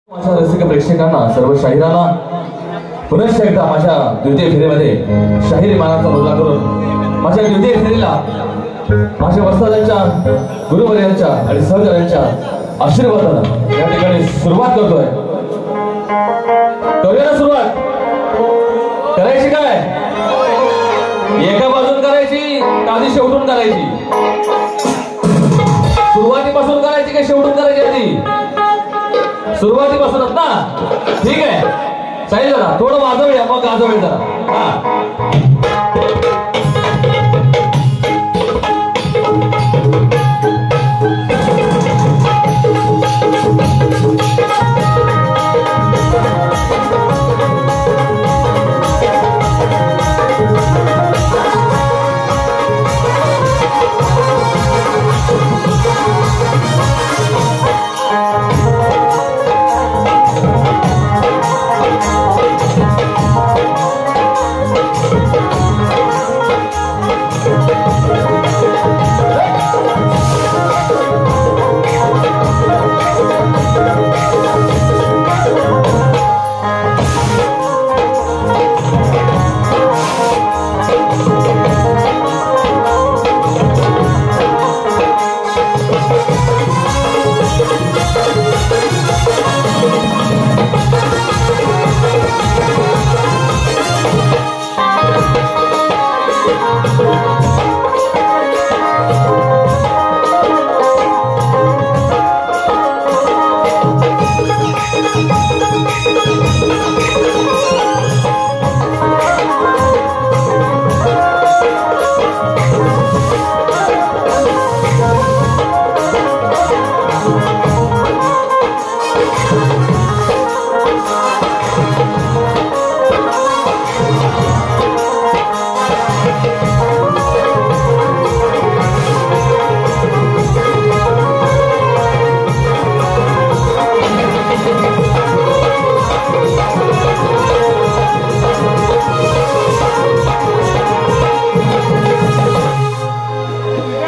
माझ्या रसिक प्रेक्षकांना सर्व शाहिरांना पुनश्च एकदा माझ्या द्वितीय फेरीमध्ये शाहिरी मानाचा मुद्दा करून माझ्या द्वितीय फेरीला माझ्या वस्तादांच्या गुरुवर्यांच्या आणि सहकार्यांच्या आशीर्वादानं या ठिकाणी सुरुवात करतोय। करूया सुरुवात करायची काय एका बाजून करायची आधी शेवटून करायची सुरुवातीपासून करायची का शेवटून करायची आधी सुरुवातीपासूनच ना ठीक आहे चालेल जरा थोडं वाजवूया मग गाजवूया जरा हा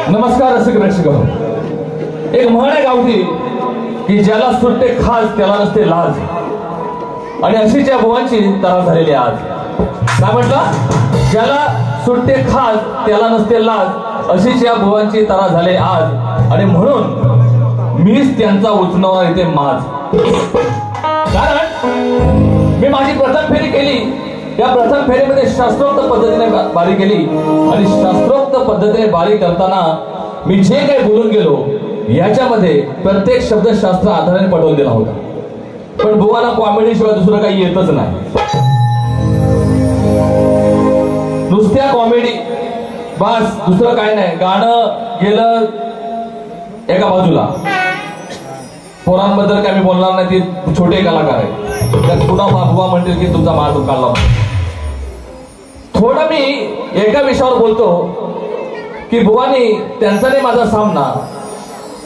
नमस्कार रसिक प्रेक्षक एक म्हण आहे गावठी की ज्याला सुटते खास त्याला नसते लाज आणि अशीच या बुवांची तरा झालेली आज काय म्हटलं ज्याला सुटते खास त्याला नसते लाज अशीच या बुवांची तरा झाले आज आणि म्हणून मीच त्यांचा उचलणार इथे माज कारण मी माझी प्रथम फेरी केली या प्रथम फेरीमध्ये शास्त्रोक्त पद्धतीने बारी केली आणि शास्त्रोक्त पद्धतीने बारी करताना मी जे काही बोलून गेलो याच्यामध्ये प्रत्येक शब्द शास्त्र आधाराने पटवून दिला होता पण बुवाला कॉमेडी शिवाय दुसरं काही येतच नाही नुसत्या कॉमेडी बस दुसरं काय नाही गाणं गेलं एका बाजूला पोरांबद्दल काय मी बोलणार नाही ते छोटे कलाकार आहेत त्यात पुन्हा बुवा म्हणतील की तुमचा मार्ग काढला थोडं मी एका विषयावर बोलतो की बुवानी त्यांचा नाही माझा सामना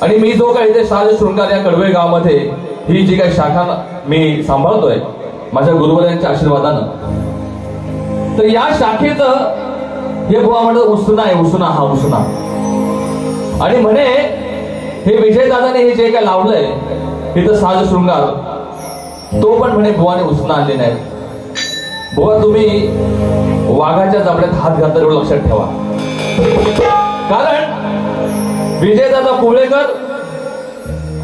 आणि मी जो काही इथे साज शृंगार या कडवे गावामध्ये ही जी काही शाखा मी सांभाळतोय माझ्या गुरुवर्यांच्या आशीर्वादानं तर या शाखेचं हे बुवा म्हणतात उसना आहे उसना हा उसना आणि म्हणे हे विजयदादाने हे जे काही लावलंय इथं साज शृंगार तो पण म्हणे बुवाने उसना आणले नाही बुवा तुम्ही वाघाच्या जबड्यात हात घालता एवढं लक्षात ठेवा कारण विजयदादा कोळेकर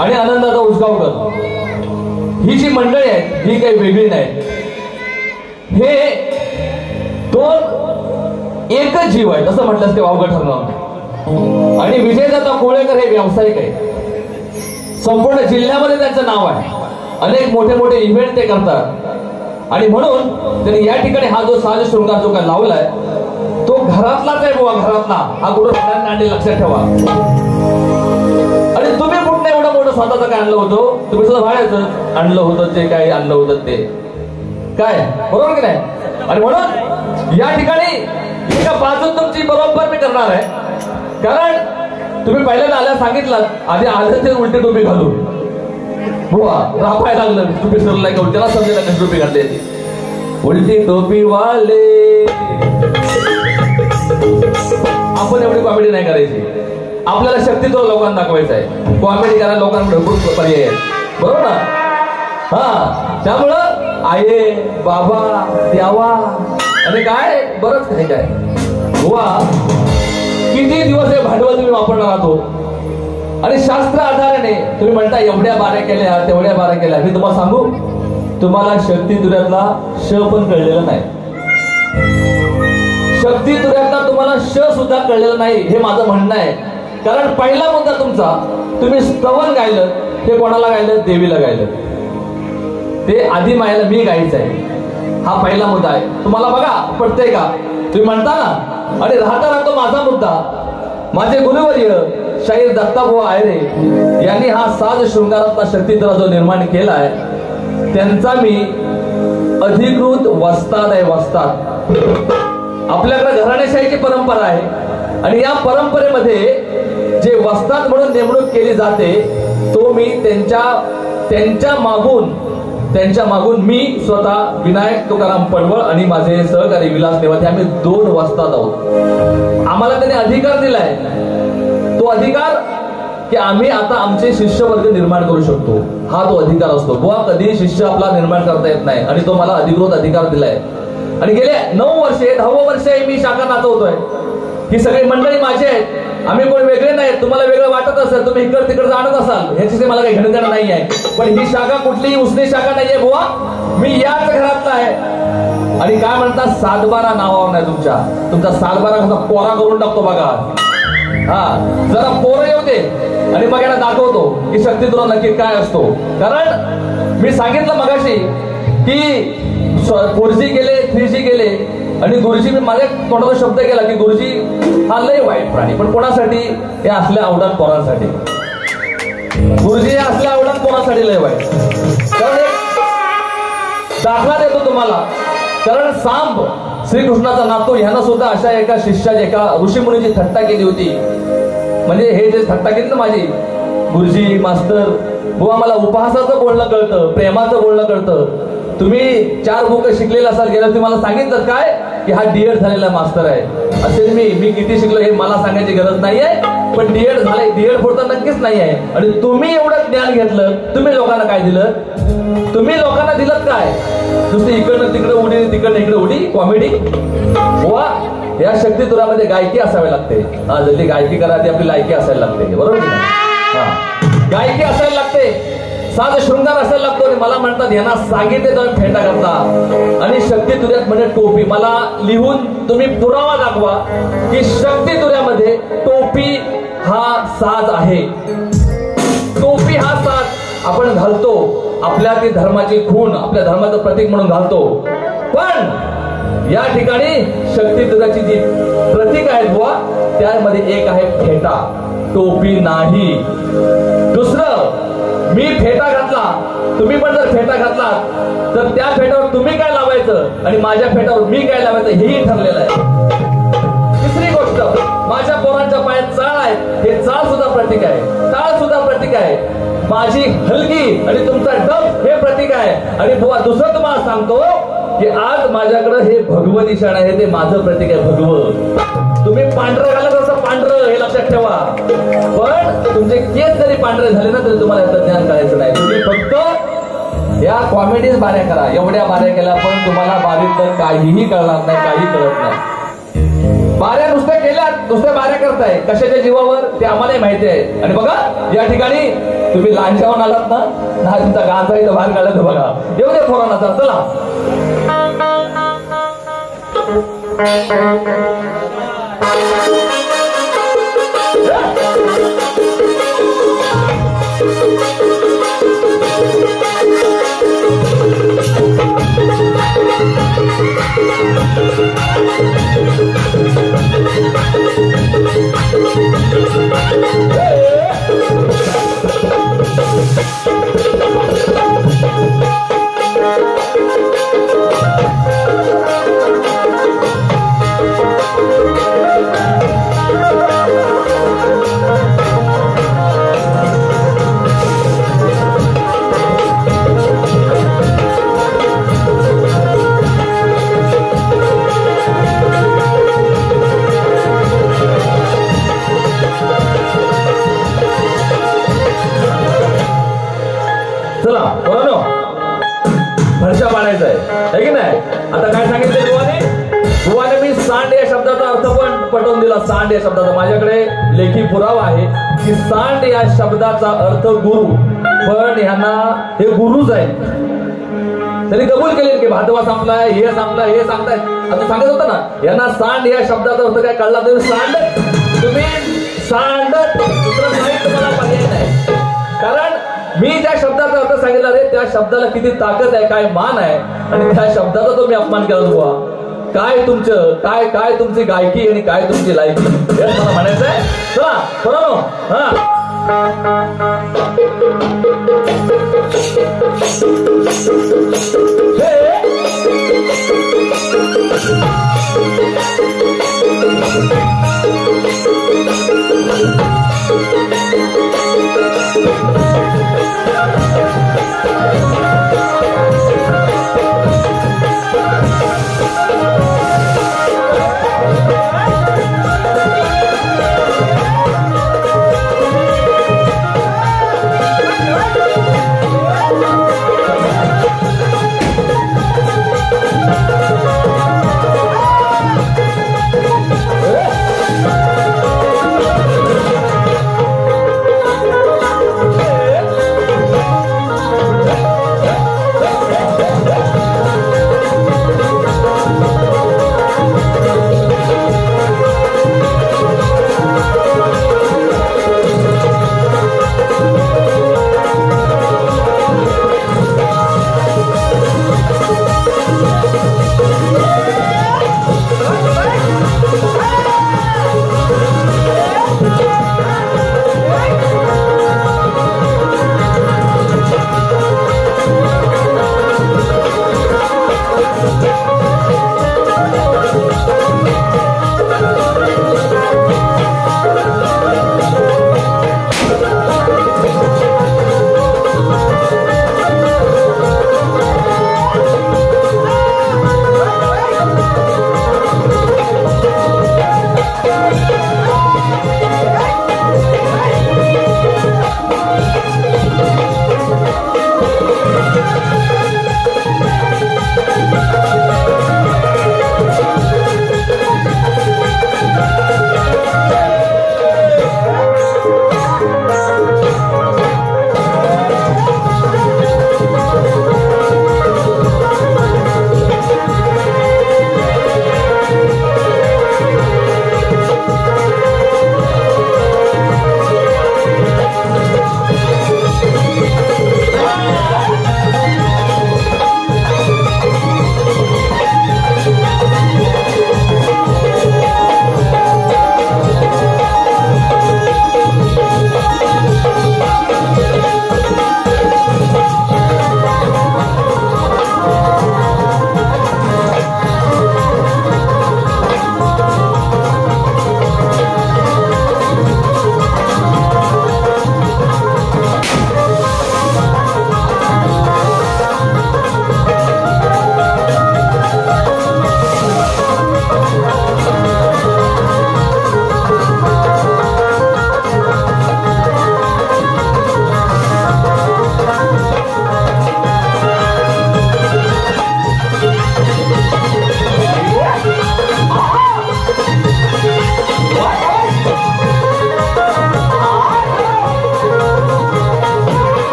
आणि आनंददादा उसगावकर ही जी मंडळी आहे ही काही वेगळी नाही हे दोन एकच जीव आहेत असं म्हटलं ते वावगं ठरणार आणि विजयदादा कोळेकर हे व्यावसायिक आहे संपूर्ण जिल्ह्यामध्ये त्यांचं नाव आहे अनेक मोठे मोठे इव्हेंट ते करतात आणि म्हणून त्यांनी या ठिकाणी हा जो साज शृंगार जो काय लावलाय तो घरातलाच आहे बुवा घरातला हा कुठं नांडे लक्षात ठेवा आणि तुम्ही कुठं एवढं मोठं स्वतःचं काय आणलं होतं तुम्ही सुद्धा बाहेरच आणलं होतं जे काही आणलं होतं ते काय बरोबर की नाही आणि म्हणून या ठिकाणी एका बाजून तुमची बरोबर मी करणार आहे कारण तुम्ही पहिल्यांदा आल्या सांगितलं आधी आलं ते उलटी टोपी घालू बुवा रापाय लागलं टोपी सरला घेऊन त्याला समजेल कशी टोपी घातली उलटी टोपी वाले आपण एवढी कॉमेडी नाही करायची आपल्याला शक्तीचा लोकांना दाखवायचा आहे कॉमेडी करायला लोकांना भरपूर पर्याय आहेत बरोबर ना हा, त्यामुळं आये बाबा द्यावा आणि काय बरंच काही काय बुवा. किती दिवस हे भांडवल तुम्ही वापरणार आहात आणि शास्त्र आधाराने तुम्ही म्हणता एवढ्या बाऱ्या केल्या तेवढ्या बाऱ्या केल्या. मी तुम्हाला सांगू, तुम्हाला शक्ती तुऱ्यातला श पण कळलेला नाही. शक्ती तुऱ्यातला तुम्हाला श सुद्धा कळलेला नाही हे माझं म्हणणं आहे. कारण पहिला मुद्दा तुमचा, तुम्ही स्तवन गायलं ते कोणाला गायलं? देवीला गायलं. ते आधी मायाला मी गायचं आहे, हा पहिला मुद्दा आहे. तुम्हाला बघा पटतंय का? तुम्ही म्हणता ना, आणि राहता राहतो माझा मुद्दा. माझे गुरुवर्य शाहीर दत्ताभाऊ आयरे यांनी हा साज शृंगारातला शक्तीतुरा जो निर्माण केलाय, त्यांचा मी अधिकृत वस्ताद आहे. वस्ताद. आपल्याकडे घराणेशाहीची परंपरा आहे आणि या परंपरेमध्ये जे वस्ताद म्हणून नेमणूक केली जाते, तो मी त्यांच्या मागून मी स्वतः विनायक तुकाराम पडवळ आणि माझे सहकारी विलास नेवाते, आम्ही 2 वस्ताद आहोत. आम्हाला त्यांनी अधिकार दिलाय, तो अधिकार की आम्ही आता आमचे शिष्यवर्ग निर्माण करू शकतो, हा तो अधिकार असतो. बुवा कधी शिष्य आपला निर्माण करता येत नाही आणि तो मला अधिकृत अधिकार दिलाय. आणि गेले 9 वर्षे 10वं वर्ष आहे मी शाखा नाचवतोय. ही सगळी मंडळी माझी आहेत, आम्ही कोण वेगळे नाही. तुम्हाला वेगळं वाटत असेल, तुम्ही इकडे तिकडे जाणत असाल, ह्याची मला काही घेणं देणं नाही आहे. पण ही शाखा कुठलीही उसने शाखा नाहीये बुवा, मी याच घरातला आहे. आणि काय म्हणतात, सातबारा नावावर नाही तुमचा सातबारा कसा पोरा करून टाकतो बघा. हा, जरा पोरं येऊ दे आणि मग यांना दाखवतो की शक्तीतुरा नक्की काय असतो. कारण मी सांगितलं मगाशी की 4G गेले 3G गेले आणि गुरुजी, मी माझ्या तोंडाचा शब्द केला की गुरुजी हा लय वाईट प्राणी. पण कोणासाठी? हे असल्या आवडान पोरांसाठी. गुरुजी हे असल्या आवडान पोरांसाठी लय वाईट. कारण एक दाखला देतो तुम्हाला. कारण सांब श्रीकृष्णाचा नातू ह्यानं सुद्धा अशा एका शिष्याची, एका ऋषीमुनीची थट्टा केली होती. म्हणजे हे जे थट्टा केली ना माझी, गुरुजी मास्तर बुवा मला उपहासाचं बोलणं कळतं, प्रेमाचं बोलणं कळतं. तुम्ही 4 बुक शिकलेला असाल, गेल्या तुम्ही मला सांगितलं काय की हा डीएड झालेला मास्तर आहे. असेल मी किती शिकलो हे मला सांगायची गरज नाहीये, पण डीएड झालंय, डीएड पुरतं नक्कीच नाही आहे. आणि तुम्ही एवढं ज्ञान घेतलं, तुम्ही लोकांना काय दिलं? तुम्ही लोकांना दिलं काय? नुसती इकडनं तिकडे उडी, तिकडनं इकडे उडी, कॉमेडी. वा, या शक्तीतुरामध्ये गायकी असावी लागते. हा, जल्दी गायकी करा, ती आपली लायकी असायला लागते, बरोबर की नाही? हा, गायकी असायला लागते, साज शृंगार असायला लागतो. आणि मला म्हणतात यांना सांगितले तर फेटा करता आणि शक्तीतुऱ्यात म्हणजे टोपी. मला लिहून तुम्ही पुरावा दाखवा की शक्तीतुऱ्यामध्ये टोपी हा साज आहे. टोपी हा साज आपण घालतो, आपल्या ती धर्माची खूण, आपल्या धर्माचं प्रतीक म्हणून घालतो. पण या ठिकाणी शक्तीतुऱ्याची जी प्रतीक आहेत बुवा, त्यामध्ये एक आहे फेटा, टोपी नाही. दुसरं, मी फेटा घातला, तुम्ही पण जर फेटा घातला तर त्या फेटावर तुम्ही काय लावायचं आणि माझ्या फेटावर मी काय लावायचं हेही ठरलेलं आहे. तिसरी गोष्ट, माझ्या पोरांच्या पायात चाळ आहे, हे चाळ सुद्धा प्रतीक आहे, टाळ सुद्धा प्रतीक आहे. माझी हलगी आणि तुमचा डब हे प्रतीक आहे. आणि बुवा दुसरं तुम्हाला सांगतो की आज माझ्याकडे हे भगवं निशाण आहे, ते माझं प्रतीक आहे, भगवं. तुम्ही पांढरं घालत असं पांढरं, हे लक्षात ठेवा. पण तुमचे केस जरी पांढरे झाले ना तरी तुम्हाला याचं ज्ञान करायचं नाही. तुम्ही फक्त या कॉमेडीज बाऱ्या करा, एवढ्या बाऱ्या केल्या पण तुम्हाला बारीत तर काहीही कळणार नाही, काही कळत नाही. बाऱ्या नुसत्या केल्या, नुसत्या बाऱ्या करताय, कशाच्या जीवावर ते आम्हालाही माहिती आहे. आणि बघा या ठिकाणी तुम्ही लांजावून आलात ना, तुमचा गांजा इथं बाहेर काढला तर बघा, येऊ दे पोरांना. चला आहे की नाही? आता काय सांगितलं बुवाने मी सांड या शब्दाचा अर्थ पण पटवून दिला. सांड या शब्दाचा माझ्याकडे लेखी पुरावा आहे की सांड या शब्दाचा अर्थ गुरु, पण ह्यांना हे गुरुच आहे. त्यांनी कबूल केले की भातवा संपलाय, हे संपलाय, हे सांगताय. आता सांगत होतं ना, यांना सांड या शब्दाचा अर्थ काय कळला तर सांड, तुम्ही सांड, दुसरं काही तुम्हाला पर्याय नाही. कारण मी ज्या शब्दाचा अर्थ सांगितला रे, त्या शब्दाला किती ताकद आहे, काय मान आहे, आणि त्या शब्दाचा तुम्ही अपमान केला बुवा. काय तुमचं काय तुमची गायकी आणि काय तुमची लायकी, हेच मला म्हणायचं आहे. चला बरोबर हा.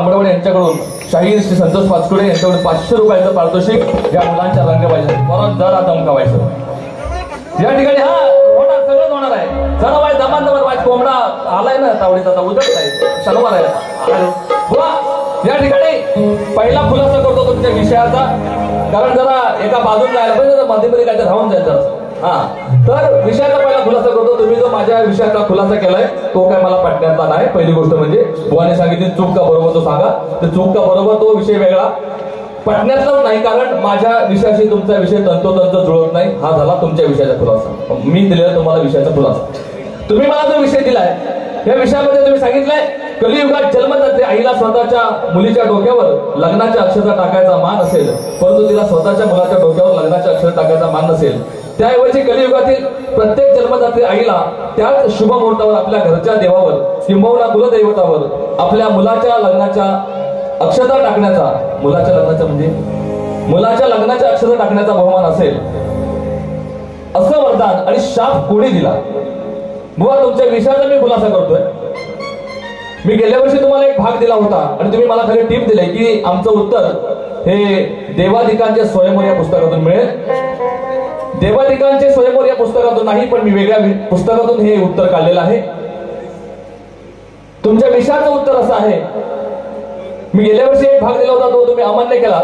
आंबडवडे यांच्याकडून शाहीर श्री संतोष पाचकुडे यांच्याकडून 500 रुपयाचं पारितोषिक या मुलांच्या रंगबाजी परत जरा धमकावायचं या ठिकाणी. हा होणार, सगळंच होणार आहे. जरा वाय दमान वाज कोंबडा आलाय ना तावडीचा, आता उजळत आहे, शनिवार आहे बुवा. या ठिकाणी पहिला खुलासा करतो तुमच्या विषयाचा, कारण जरा एका बाजूला जायला पाहिजे, जरा मध्ये काय राहून जायचं. हा, तर विषयाचा पहिला खुलासा करतो. तुम्ही जो माझ्या विषयाचा खुलासा केलाय तो काय मला पटण्याचा नाही. पहिली गोष्ट म्हणजे बुवाने सांगितली चूक का बरोबर तो सांगा, तर चूक का बरोबर तो विषय वेगळा पटण्याचाच नाही, कारण माझ्या विषयाशी तुमचा विषय तंतोतंत जुळत नाही. हा झाला तुमच्या विषयाचा खुलासा. मी दिलेला तुम्हाला विषयाचा खुलासा. तुम्ही मला जो विषय दिलाय या विषयामध्ये तुम्ही सांगितलंय कलियुगात जन्मदात्री आईला स्वतःच्या मुलीच्या डोक्यावर लग्नाच्या अक्षता टाकायचा मान असेल, परंतु तिला स्वतःच्या मुलाच्या डोक्यावर लग्नाच्या अक्षर टाकायचा मान नसेल. त्याऐवजी कलियुगातील प्रत्येक जन्मदात्री आईला त्याच शुभ मुहूर्तावर आपल्या घरच्या देवावर किंबहुना कुलदैवतावर आपल्या मुलाच्या लग्नाच्या अक्षता टाकण्याचा, मुलाच्या लग्नाचा म्हणजे मुलाच्या लग्नाच्या अक्षता टाकण्याचा बहुमान असेल असं वरदान आणि शाप कोणी दिला? बुवा तुमच्या विषयाचा मी खुलासा करतोय. मी गेल्या वर्षी तुम्हाला एक भाग दिला होता आणि तुम्ही मला खाली टीप दिली की आमचं उत्तर हे देवाधिकांचे स्वयंवर या पुस्तकातून मिळेल. देवाधिकांचे स्वयंवर या पुस्तकातून नाही, पण मी वेगळ्या पुस्तकातून हे उत्तर काढलेलं आहे. तुमच्या विषयाचं उत्तर असं आहे, मी गेल्या वर्षी एक भाग दिला होता तो तुम्ही अमान्य केला.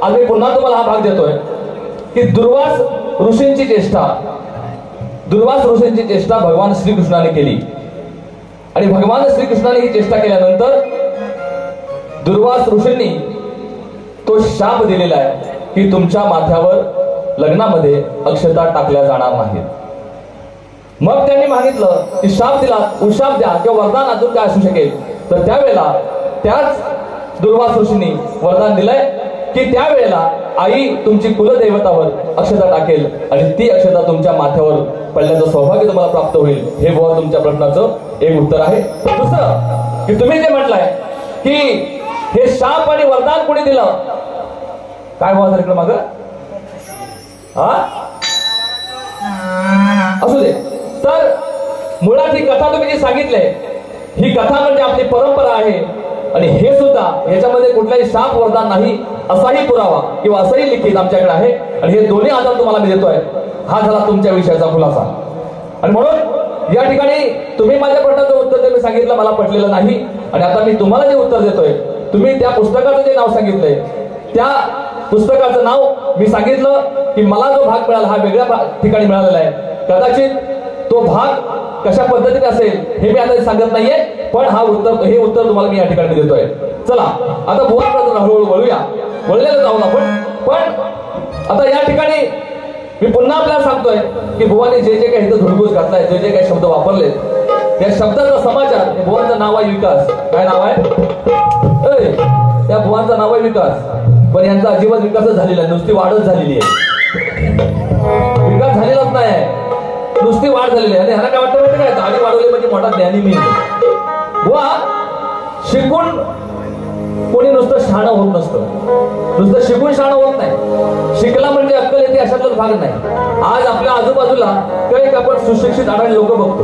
आज मी पुन्हा तुम्हाला हा भाग देतोय की दुर्वास ऋषींची चेष्टा भगवान श्रीकृष्णाने केली आणि भगवान श्रीकृष्णाने ही चेष्टा केल्यानंतर दुर्वास ऋषींनी तो शाप दिलेला आहे की तुमच्या माथ्यावर लग्नामध्ये अक्षता टाकल्या जाणार नाहीत. मग त्यांनी मागितलं की शाप दिला, उशाप द्या किंवा वरदान अजून काय असू शकेल. तर त्यावेळेला त्याच दुर्वास ऋषींनी वरदान दिलंय की त्यावेळेला आई तुमची कुलदैवतावर अक्षता टाकेल आणि ती अक्षता तुमच्या माथ्यावर पडल्याचं सौभाग्य तुम्हाला प्राप्त होईल. हे बुवा तुमच्या प्रश्नाचं एक उत्तर आहे. दुसरं की तुम्ही जे म्हटलंय की हे शाप आणि वरदान कोणी दिलं, काय बुवा झालं माग? असू दे. तर मुळात ही कथा तुम्ही जी सांगितले ही कथा म्हणजे आपली परंपरा आहे आणि हे सुद्धा याच्यामध्ये कुठलाही शाप वरदान नाही असाही पुरावा किंवा असंही लिखित आमच्याकडे आहे आणि हे दोन्ही आधार तुम्हाला मी देतोय. हा झाला तुमच्या विषयाचा खुलासा. आणि म्हणून या ठिकाणी तुम्ही माझ्या प्रश्नाचं उत्तर जे मी सांगितलं मला पटलेलं नाही आणि आता मी तुम्हाला जे उत्तर देतोय, तुम्ही त्या पुस्तकाचं जे नाव सांगितलंय त्या पुस्तकाचं नाव मी सांगितलं की मला जो भाग मिळाला हा वेगळ्या ठिकाणी मिळालेला आहे. कदाचित तो भाग कशा पद्धतीने असेल हे मी आता सांगत नाहीये, पण हे उत्तर तुम्हाला मी या ठिकाणी देतोय. चला आता बुवाकडे हळूहळू वळलेलं जाऊन आपण. पण आता या ठिकाणी मी पुन्हा आपल्याला सांगतोय की बुवाने जे काही इथं धुडगूस घातलाय, जे काही शब्द वापरलेत त्या शब्दाचा समाचार, बुवांचं नाव आहे विकास. काय नाव आहे? त्या बुवांचं नाव आहे विकास, पण यांचा अजिबात विकासच झालेला आहे, नुसती वाढच झालेली आहे. विकास झालेलाच नाही, नुसती वाढ झालेली आहे. आणि ह्याला काय वाटतं माहिती काय, दाढी वाढवली म्हणजे मोठा ज्ञानी मी. बुवा शिकून कोणी नुसतं शहाणं होत नसतं, नुसतं शिकून शहाणं होत नाही. शिकला म्हणजे अक्कल येते अशातलाच भाग नाही. आज आपल्या आजूबाजूला काही आपण सुशिक्षित आढळले लोक बघतो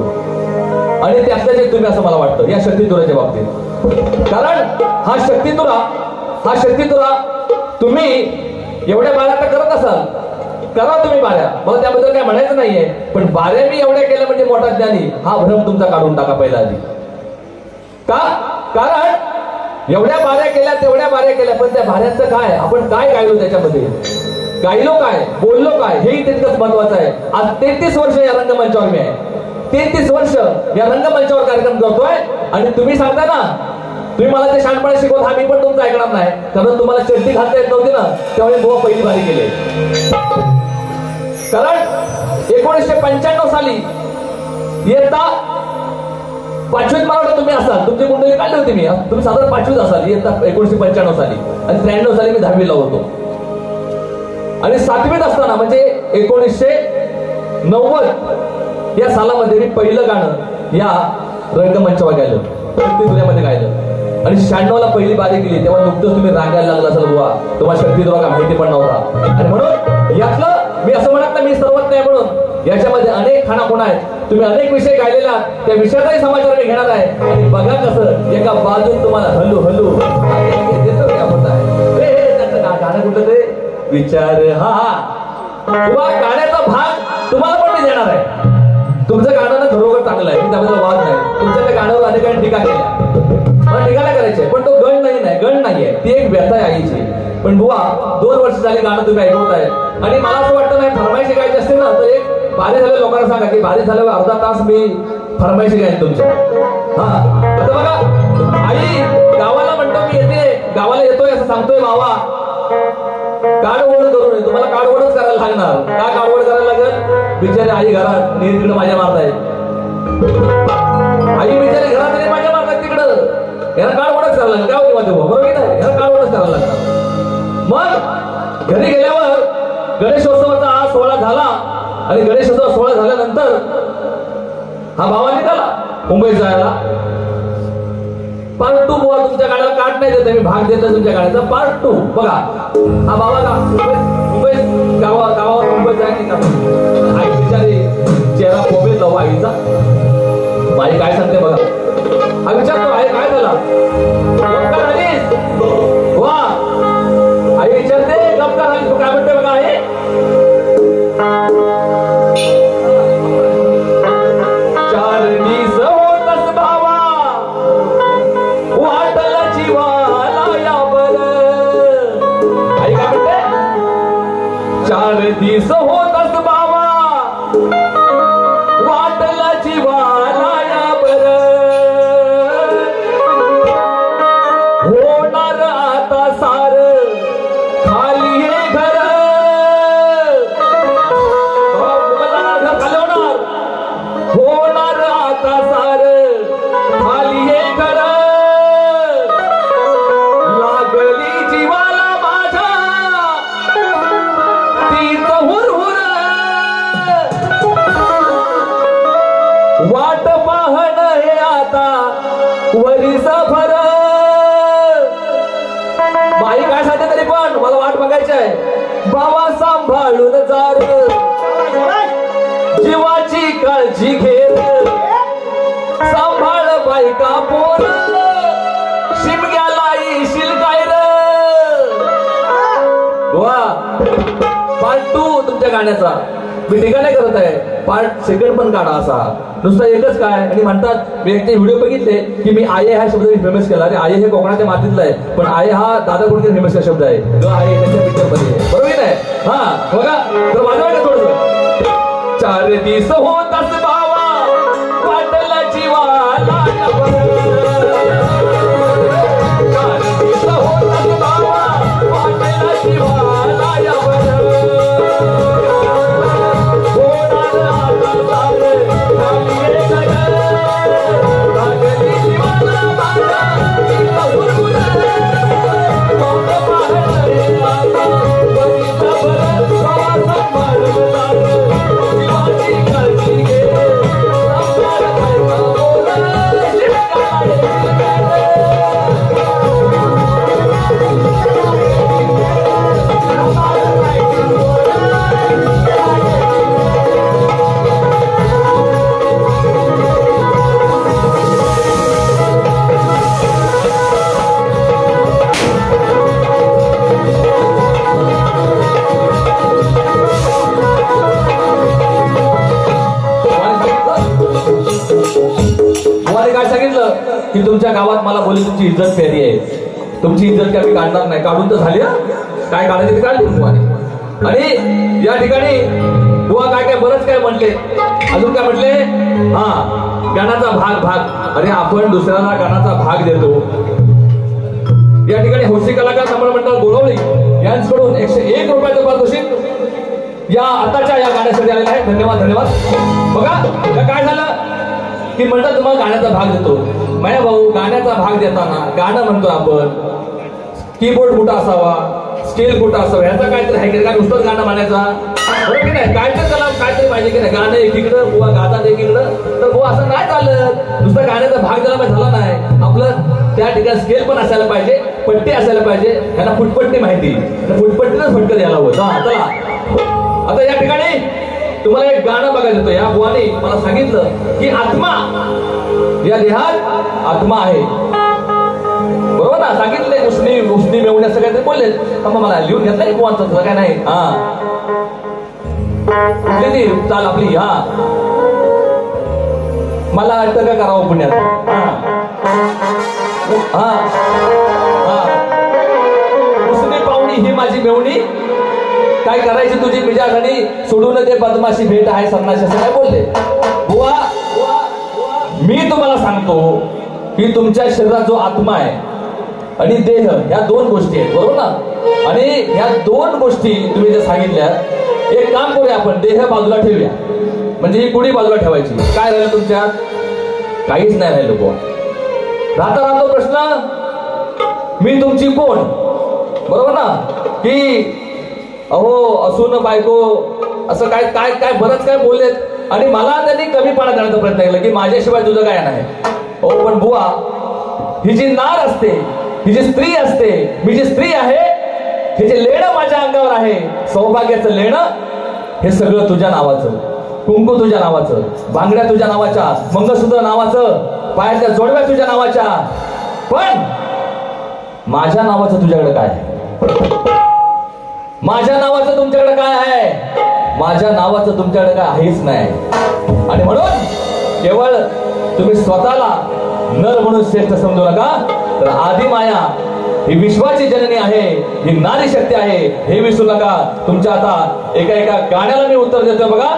आणि त्यातल्याच एक तुम्ही असं मला वाटतं या शक्तितुराच्या बाबतीत. कारण हा शक्तितुरा तुम्ही एवढ्या बाऱ्या तर करत असाल, करा तुम्ही बाऱ्या, मला त्याबद्दल काय म्हणायचं नाहीये, पण बाऱ्या मी एवढ्या केल्या म्हणजे मोठा ज्ञानी हा भ्रम तुमचा काढून टाका पहिला आधी. का? कारण एवढ्या बाऱ्या केल्या तेवढ्या बाऱ्या केल्या, पण त्या बाऱ्यांचं काय, आपण काय गायलो त्याच्यामध्ये, गायलो काय, बोललो काय, हेही तितकंच महत्वाचं आहे. आज 33 वर्ष या रंगमंचावर मी आहे, 33 वर्ष या रंगमंचावर कार्यक्रम करतोय आणि तुम्ही सांगता ना, तुम्ही मला ते शहाणपणे शिकवत, हा मी पण तुमचं ऐकणार नाही. कारण तुम्हाला चड्डी घालता येत नव्हती ना, त्यामुळे बुवा पहिली बारी केली. कारण 1995 साली इयत्ता 5वीत मला वाटतं तुम्ही असाल, तुमची कुंडली काढली होती मी, तुम्ही साधारण 5वीत असाल इयत्ता 1995 साली, आणि 93 साली मी 10वीला होतो. आणि 7वीत असताना म्हणजे 1990 या सालामध्ये मी पहिलं गाणं या रंगमंचावर गायलं, शक्तितुऱ्यामध्ये गायलं. आणि 96 ला पहिली बारी केली, तेव्हा नुकतंच तुम्ही रांगायला लागला असेल बुवा, तुम्हाला शक्तितुरा का माहिती पण नव्हता. आणि म्हणून यातलं मी असं म्हणत नाही मी सर्वज्ञ आहे म्हणून, याच्यामध्ये अनेक खाणाखुणा आहेत. तुम्ही अनेक विषय गायलेला त्या विषयाचाही समाचार मी घेणार आहे. आणि बघा कसं एका बाजून तुम्हाला हलू हलू देतो काय होत आहे. त्याचं गाणं कुठलं ते विचार हा किंवा गाण्याचा भाग तुम्हाला पण मी देणार आहे. तुमचं गाणं ना खरोखर चांगलं आहे, त्याबद्दल वाद नाही. तुमच्या त्या गाण्यावर अनेकांनी टीका केल्या, मला टीका नाही करायची, पण तो गण नाही गण नाहीये, ती एक व्यथा आहे आईची. पण बुवा 2 वर्ष झाली गाणं तुम्ही ऐकवताय आणि मला असं वाटतं नाही फरमाईशी गायची असते ना तर एक बारी झालेल्या लोकांना सांगा की बारी झाल्यावर अर्धा तास मी फरमाईशी गाईन तुमच्या. हा आता बघा आई गावाला म्हणतो मी येते, गावाला येतोय असं सांगतोय बाबा काढवड करू नये. तुम्हाला काढवडच करायला लागणार. का काढवड करायला लागेल? बिचारे आई घरात तिकडे माझ्या मारताय. आई बिचारे घरात माझ्या मारताय तिकडं. याला काढवडच करायला लागेल. काय होती माझ्या बरोबर की नाही? याला काढवडच करायला लागणार. मग घरी गेल्यावर गणेशोत्सवाचा हा सोहळा झाला आणि गणेशोत्सव सोहळा झाल्यानंतर हा भावा निघाला मुंबईत जायला. पार्ट 2 बुवा तुमच्या गाण्याला काट नाही देत, मी भाग देतो तुमच्या गाण्याचा पार्ट 2 बघा. हा बाबा मुंबईत गावावर मुंबईत जायची का आई बिचारी चेहरा कोबेल जाऊ आईचा. आई काय सांगते बघा. हा विचारतो आई काय झाला गप्पा झालीस वा. आई विचारते गप्पा झाली तू काय म्हणते बघा. आहे 4 दिवस होतस भावा वाटला जीवाला या बर. आई काय म्हणते 4 दिवस होतस भावा वाटला जीवाला या बर. होणार आता सार खाली हे घर. होणार आता सार खाली हे घर. लागली जीवाला माझ्या तीच हुरहुर. वाट पाहण हे आता वरीस भर. बाई काय सांगते तरी पण मला वाट बघायची आहे. बाबा सांभाळून जार जीवाची काळजी घेर. सांभाळ बायका पोर शिमग्याला येशील काय र. वा पार्ट 2 तुमच्या गाण्याचा मी टीका नाही करत आहे. पार्ट 2 पण काढा असा नुसतं एकच काय. आणि म्हणतात मी एक व्हिडिओ बघितले की मी आये हा शब्द फेमस केला. अरे आये हे कोकणाच्या मातीतला आहे पण आये हा दादा कोणते फेमस शब्द आहे. जो आहे त्याच्या पिक्चर मध्ये बरोबर नाही. हा बघा तर वाजवा का थोडस. 4 दिवस होतस भावा वाटला जीवाला या बर. 4 दिवस होतस भावा वाटला जीवाला या बर. होणार आता सार खाली हे घर. लागली जीवाला माझ्या तीच हुरहुर. वाट पाहण हे आता वरीस भर. बाबा सांभाळून जार जीवाची काळजी घे. सांभाळ बायका पोर शिमग्याला येशील काय र. तुम्हाला काय सांगितलं की तुमच्या गावात मला बोलली तुमची इज्जत फेरी आहे. तुमची इज्जत काय मी काढणार नाही. काढून तर झाली काय काढायची ती काढली तुम्हाला. आणि या ठिकाणी बुवा काय काय बरंच काय म्हटले. अजून काय म्हटले हा गाण्याचा भाग. अरे आपण दुसऱ्याला गाण्याचा भाग देतो. या ठिकाणी हौशी कलाकार संमेलन मंडळ गोळवली यांच्याकडून 101 रुपयाचं पारितोषिक या आताच्या या गाण्यासाठी आलेलं आहे. धन्यवाद धन्यवाद. बघा काय झालं की म्हणतात तुम्हाला गाण्याचा भाग देतो. माझ्या भाऊ गाण्याचा भाग देताना गाणं म्हणतो आपण कीबोर्ड कुठं असावा स्केल कुठं असावा ह्याचा काहीतरी आहे की काय नुसतंच गाणं म्हणायचा बरोबर की नाही. काहीतरी त्याला काहीतरी पाहिजे की नाही. गाणं एकीकडं बुवा गातात एकीकडं तर बुवा असं नाही चालत. नुसतं गाण्याचा भाग द्यायला झाला नाही. आपलं त्या ठिकाणी स्केल पण असायला पाहिजे पट्टी असायला पाहिजे. ह्याला फुटपट्टी माहिती फुटपट्टीनंच फटकं द्यायला हवं. चला आता या ठिकाणी तुम्हाला एक गाणं बघायचं होतं. या बुवाने मला सांगितलं की आत्मा, या देहात आत्मा आहे. बरोबर ना? सांगितलंय उष्णी उष्णी मिळवणे असं काहीतरी बोलले का? मग मला लिहून घेतलंय बुवांचं तसं काय नाही. हा चाल आपली. हा मला वाटतं का करावं पुण्यात. हा हा उष्णी पाहुणी ही माझी मेवणी, काय करायची तुझी मिजाजणी, सोडून ते बदमाशी भेट आहे सन्नाशी, असं काय बोलले. बुवा मी तुम्हाला सांगतो की तुमच्या शरीरात जो आत्मा आहे आणि देह, ह्या दोन गोष्टी आहेत. बरोबर ना? आणि ह्या दोन गोष्टी तुम्ही जे सांगितल्या, एक काम करूया आपण, देह बाजूला ठेवूया, म्हणजे ही पुढी बाजूला ठेवायची. काय राहिलं तुमच्यात? काहीच नाही राहिलं. बुवा राहतो प्रश्न, मी तुमची कोण? बरोबर ना? की अहो असून बायको असं काय काय काय बरंच काय बोललेत आणि मला त्यांनी कमीपणा करण्याचा प्रयत्न केला की माझ्याशिवाय तुझं काय नाही. हो पण बुवा, ही जी नार असते, ही जी स्त्री असते, मी जी स्त्री आहे, हे जे लेणं माझ्या अंगावर आहे, सौभाग्याचं लेणं, हे सगळं तुझ्या नावाचं. कुंकू तुझ्या नावाचं, बांगड्या तुझ्या नावाच्या, मंगळसूत्र नावाचं, पायातल्या जोडव्या तुझ्या नावाच्या. पण माझ्या नावाचं तुझ्याकडे काय आहे? माझ्या नावाचं तुमच्याकडे काय आहे? माझ्या नावाचं तुमच्याकडे काय आहेच नाही. आणि म्हणून केवळ तुम्ही स्वतःला नर म्हणून श्रेष्ठ समजू नका, तर आदी माया ही विश्वाची जननी आहे, ही नारी शक्ती आहे, हे विसरू नका. तुमच्या आता एका एका गाण्याला मी उत्तर देतोय. बघा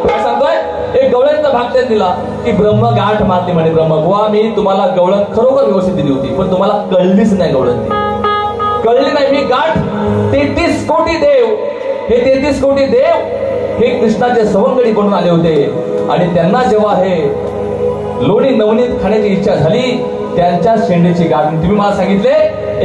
काय सांगतोय. एक गवळणचा भाग त्यात दिला की ब्रह्म गाठ मारली म्हणे ब्रह्म. बुवा मी तुम्हाला गवळण खरोखर व्यवस्थित दिली होती, पण तुम्हाला कळलीच नाही गवळण. ती कळली नाही. मी गाठ 33 कोटी देव, हे 33 कोटी देव हे कृष्णाचे सवंगडी बनून आले होते आणि त्यांना जेव्हा हे लोणी नवनीत खाण्याची इच्छा झाली, त्यांच्या शेंडीची गाठ तुम्ही मला सांगितले.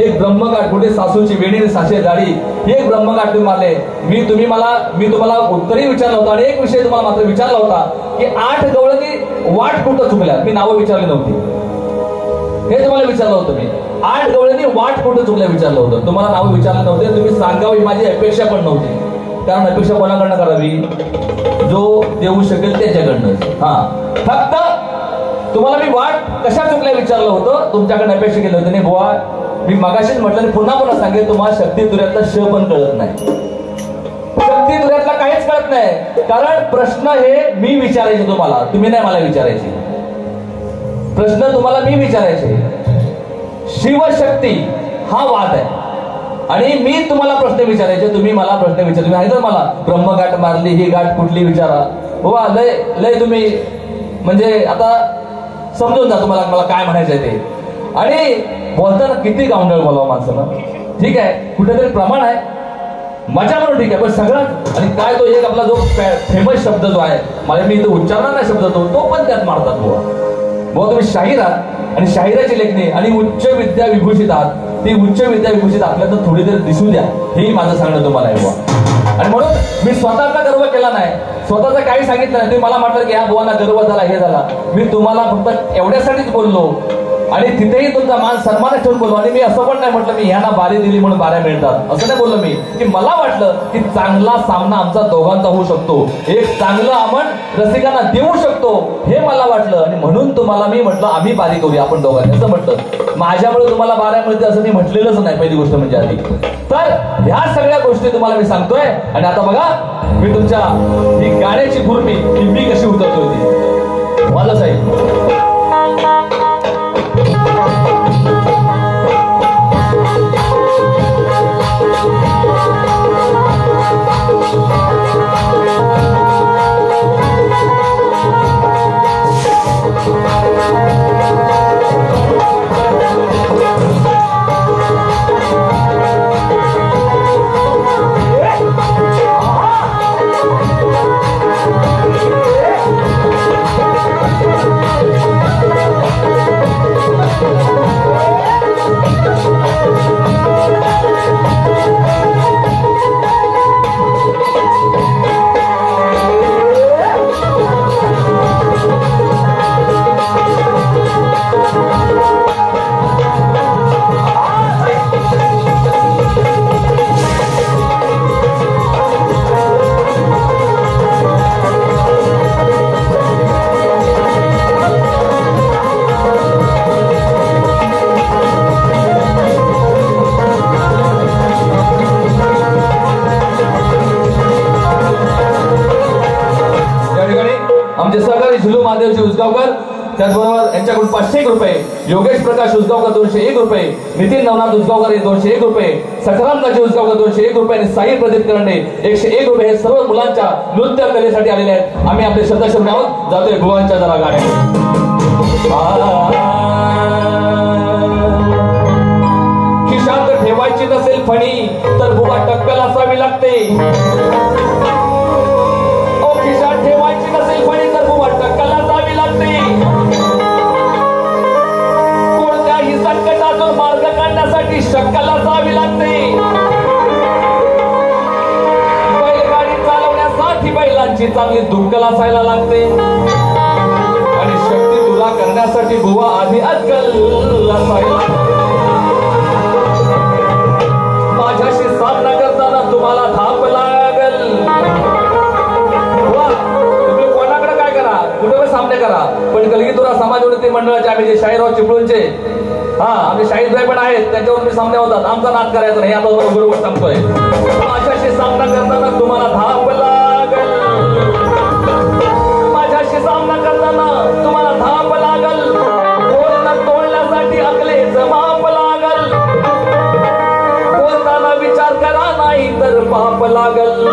एक ब्रह्मगाठ, कुठे सासूची वेणी साशे जाडी, ही एक ब्रह्मगाठ तुम्ही मारले. मी तुम्हाला उत्तरही विचारलं होतं आणि एक विषय तुम्हाला मात्र विचारला होता की 8 गवळणी वाट कुठं चुकल्या. मी नावं विचारली नव्हती, हे तुम्हाला विचारलं होतं. मी 8 गवळणी वाट कुठं चुकल्या विचारलं होतं. तुम्हाला नावं विचारलं नव्हते. तुम्ही सांगावी माझी अपेक्षा पण नव्हती, कारण अपेक्षा कोणाकडनं करावी? जो देऊ शकेल त्याच्याकडनं. हा फक्त तुम्हाला मी वाट कशा चुकल्या विचारलं होतं, तुमच्याकडे अपेक्षा केली होती. नाही बुवा, मी मगाशीच म्हटलं आणि पुन्हा पुन्हा सांगेल, तुम्हाला शक्ती तुऱ्यातला श पण कळत नाही. शक्ती तुऱ्यातला काहीच कळत नाही, कारण प्रश्न हे मी विचारायचे तुम्हाला, तुम्ही नाही मला विचारायचे. प्रश्न तुम्हाला मी विचारायचे. शिवशक्ती हा वाद आहे आणि मी तुम्हाला प्रश्न विचारायचे, तुम्ही मला प्रश्न विचार. तुम्ही आहे मला ब्रह्मगाठ मारली, ही गाठ कुठली विचारा. बुवा लय तुम्ही म्हणजे आता समजून जा तुम्हाला मला काय म्हणायचंय ते. आणि बोलताना किती गावंढळ बोलावं माणसानं. ठीक आहे, कुठेतरी प्रमाण आहे, मजा म्हणून ठीक आहे, पण सगळ्यात आणि काय तो एक आपला जो फेमस शब्द जो आहे, मला मी इथं उच्चारणार नाही शब्द तो पण त्यात मारतात. बुवा तुम्ही शाहीर आहात आणि शाहिराची लेखणी आणि उच्च विद्या विभूषित आहात. ती उच्च विद्या विभूषित आपल्याला थोडी तरी दिसू द्या, हेही माझं सांगणं तुम्हाला आहे. बुवा आणि म्हणून मी स्वतःचा गर्व केला नाही, स्वतःचं काही सांगितलं नाही. तुम्ही मला म्हटलं की ह्या बुवांना गर्व झाला, हे झाला. मी तुम्हाला फक्त एवढ्यासाठीच बोललो आणि तिथेही तुमचा मान सन्मान ठेवून बोललो. आणि मी असं पण नाही म्हटलं मी ह्यांना बारी दिली म्हणून बाऱ्या मिळतात, असं नाही बोललो मी. की मला वाटलं की चांगला सामना आमचा दोघांचा होऊ शकतो, एक चांगलं आपण रसिकांना देऊ शकतो, हे मला वाटलं. आणि म्हणून तुम्हाला मी म्हटलं आम्ही बारी करूया आपण दोघांनी, असं म्हटलं. माझ्यामुळे तुम्हाला बाऱ्या मिळते असं मी म्हटलेलंच नाही पहिली गोष्ट म्हणजे आधी. तर ह्या सगळ्या गोष्टी तुम्हाला मी सांगतोय. आणि आता बघा मी तुमच्या ही गाण्याची गुरमी की मी कशी उतरतोय ती मला साहेब. त्याचबरोबर यांच्याकडून 501 रुपये, योगेश प्रकाश उसगावकर 201 रुपये, नितीन नवनाथ उसगावकर 201 रुपये, सखाराम दाजी उसगावकर 201 रुपये आणि साई प्रदीप करंडे 101 रुपये हे सर्व मुलांच्या नृत्य कलेसाठी आलेले आहेत. आम्ही आपले श्रद्धाशुभ आहोत. जातोय भुवांच्या जरा गाड्या. खिशात ठेवायची नसेल फणी तर बुवा टक्कल असावी लागते. खिशात ठेवायची नसेल फणी तर बुवा टक्कल असावी लागते. कोणत्याही संकटातून मार्ग काढण्यासाठी शक्कल असावी लागते. बैलगाडी चालवण्यासाठी बैलांची चांगली दुक्कल असायला लागते. आणि शक्ती तुला करण्यासाठी बुवा आधी अक्कल असायला. माझ्याशी सामना करताना तुम्हाला धाप लागल. तुम्ही कोणाकडे काय करा, कुठे सामने करा, पण कलगीतुरा समाज उन्नती मंडळाचे आम्ही जे शाहीरराव चिपळूणचे आमचे शाहीरभाई पण आहेत, त्यांच्यावर मी सामने होतात. आमचा नाद करायचा नाही, आता बरोबर सांगतोय. माझ्याशी सामना करताना तुम्हाला धाप लागल. माझ्याशी सामना करताना तुम्हाला धाप लागल. बोलणं तोडण्यासाठी अकलेच माप लागल. बोलताना विचार करा नाही तर पाप लागल.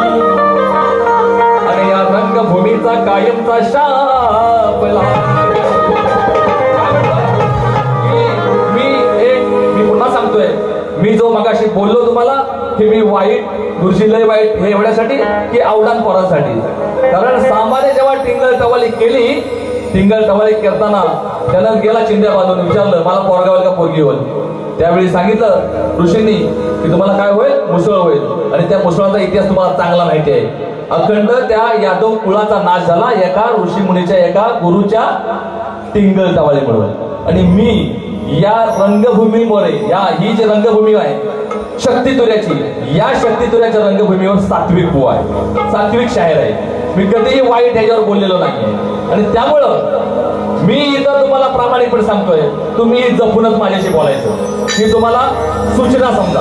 आणि या रंगभूमीचा कायमचा शाप लागल. मी पुन्हा सांगतोय, मी जो मगाशी बोललो तुम्हाला की मी वाईट गुरुजी लय वाईट हे एवढ्यासाठी की आवडान पोरांसाठी. कारण सामान्य जेव्हा टिंगल टवाली केली, टिंगल टवाली करताना त्यानं गेला चिंध्या बांधून विचारलं मला पोरगा होईल का पोरगी होईल. त्यावेळी सांगितलं ऋषींनी की तुम्हाला काय होईल, मुसळ होईल. आणि त्या मुसळाचा इतिहास तुम्हाला चांगला माहिती आहे. अखंड त्या यादव कुळाचा नाश झाला एका ऋषी मुनीच्या एका गुरुच्या टिंगल टवालीमुळे. आणि मी या रंगभूमीमुळे ही जी रंगभूमी आहे शक्तितुऱ्याची, या शक्तितुऱ्याच्या रंगभूमीवर सात्विक बुवा आहे, सात्विक शाहीर आहे. मी कधीही वाईट ह्याच्यावर बोललेलो नाही. आणि त्यामुळं मी इथं तुम्हाला प्रामाणिकपणे सांगतोय, तुम्ही जपूनच माझ्याशी बोलायचं. मी तुम्हाला सूचना समजा.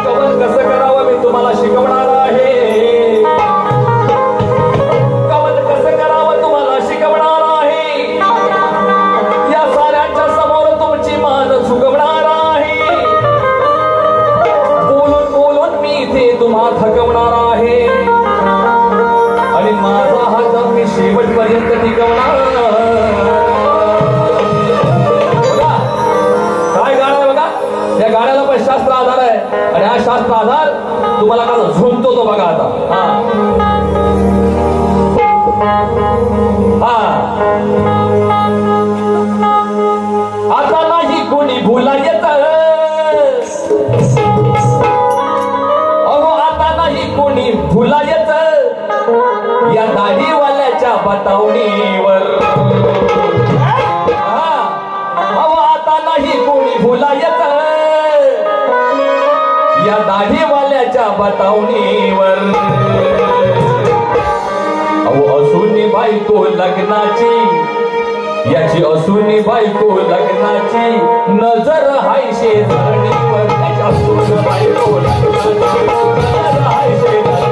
कवन कसं करावं मी तुम्हाला शिकवणार आहे. कवन कसं करावं तुम्हाला शिकवणार आहे. या साऱ्यांच्या समोर तुमची मान झुकवणार आहे. बोलून बोलून मी इथे तुम्हा थकवणार आहे. आणि माझा हात मी शेवटपर्यंत टिकवणार. बघा काय गाणं आहे, बघा या गाण्याला पण शास्त्र आधार आहे. आणि हा शास्त्र आधार तुम्हाला का झोमतो तो बघा आता. आता नाही कोणी भुला येत. अहो आता नाही कोणी भुला येत या दाढीवाल्याच्या बतावणीवर. अहो आता नाही कोणी भुला येत या दाढीवाल्याच्या बतावणीवर. अहो असूनी बायको लग्नाची, याची असूनी बायको लग्नाची, नजर हाय शेजारणीवर. त्याची असून बायको लग्नाची, नजर हाय शेजारणीवर.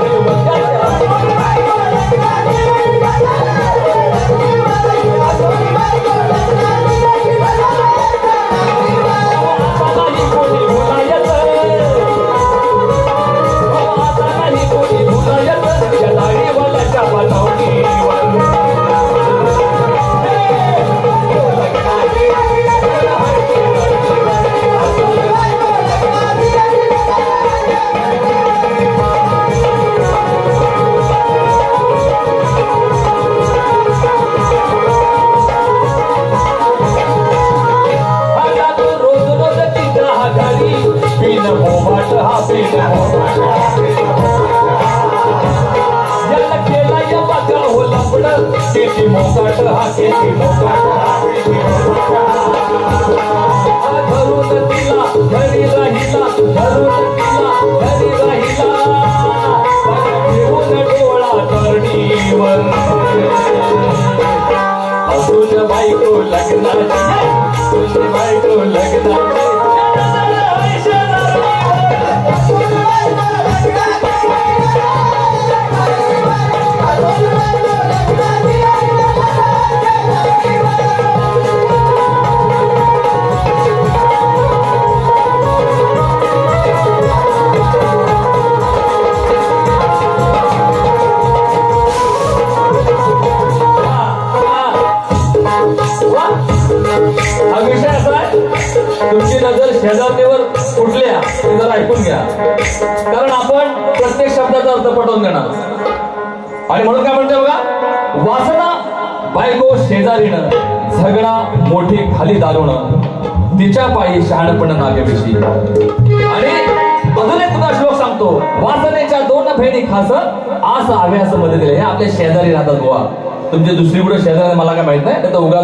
जमिनीवर उठल्या ते जरा ऐकून घ्या, कारण आपण प्रत्येक शब्दाचा अर्थ पटवून देणार. आणि म्हणून काय म्हणतोय बघा, वासना बायको शेजारीनं, झगडा मोठी खाली दारुण, तिच्या पायी शहाणपण नागेविषयी. आणि अजून एक तुला श्लोक सांगतो, वासनेच्या दोन फेणी खास आस अभ्यास मध्ये दिले. हे आपल्या शेजारी राहतात गोवा, तुमचे दुसरीकडे शेजारी मला काय माहित नाही, तर उगा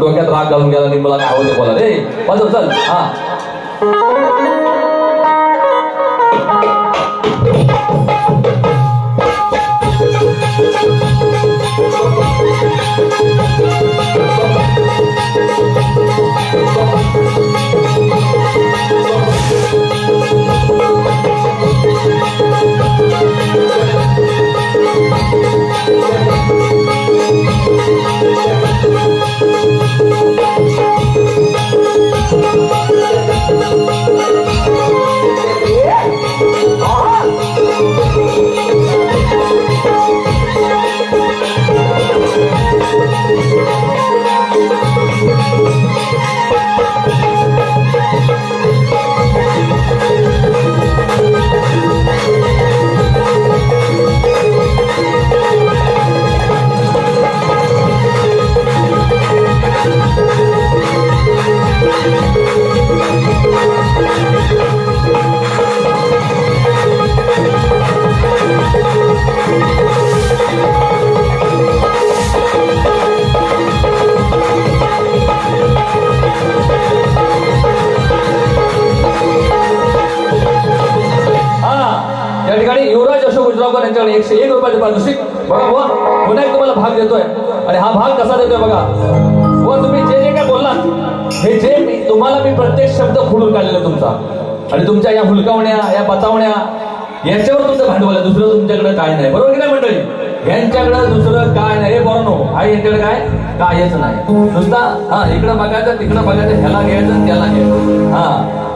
डोक्यात राग घालून गेला आणि मला काय हवं ते बोला रे वाजव चल. हा यांच्याकडे 101 रुपयाचे पारितोषिक. बघा व पुन्हा एक तुम्हाला भाग देतोय, आणि हा भाग कसा देतोय बघा. व तुम्ही जे जे काय बोललात, हे जे तुम्हाला मी प्रत्येक शब्द खोडून काढलेला तुमचा, आणि तुमच्या या हुलकावण्या, या बतावण्या, याच्यावर तुमचं भांडवल आहे. दुसरं तुमच्याकडे काय नाही. बरोबर की नाही मंडळी? यांच्याकडे दुसरं काय नाही. हे बरोबर आहे, यांच्याकडे काय कायच नाही. नुसता हा इकडं बघायचं, तिकडं बघायचं, ह्याला घ्यायचं, त्याला घ्यायचं. हा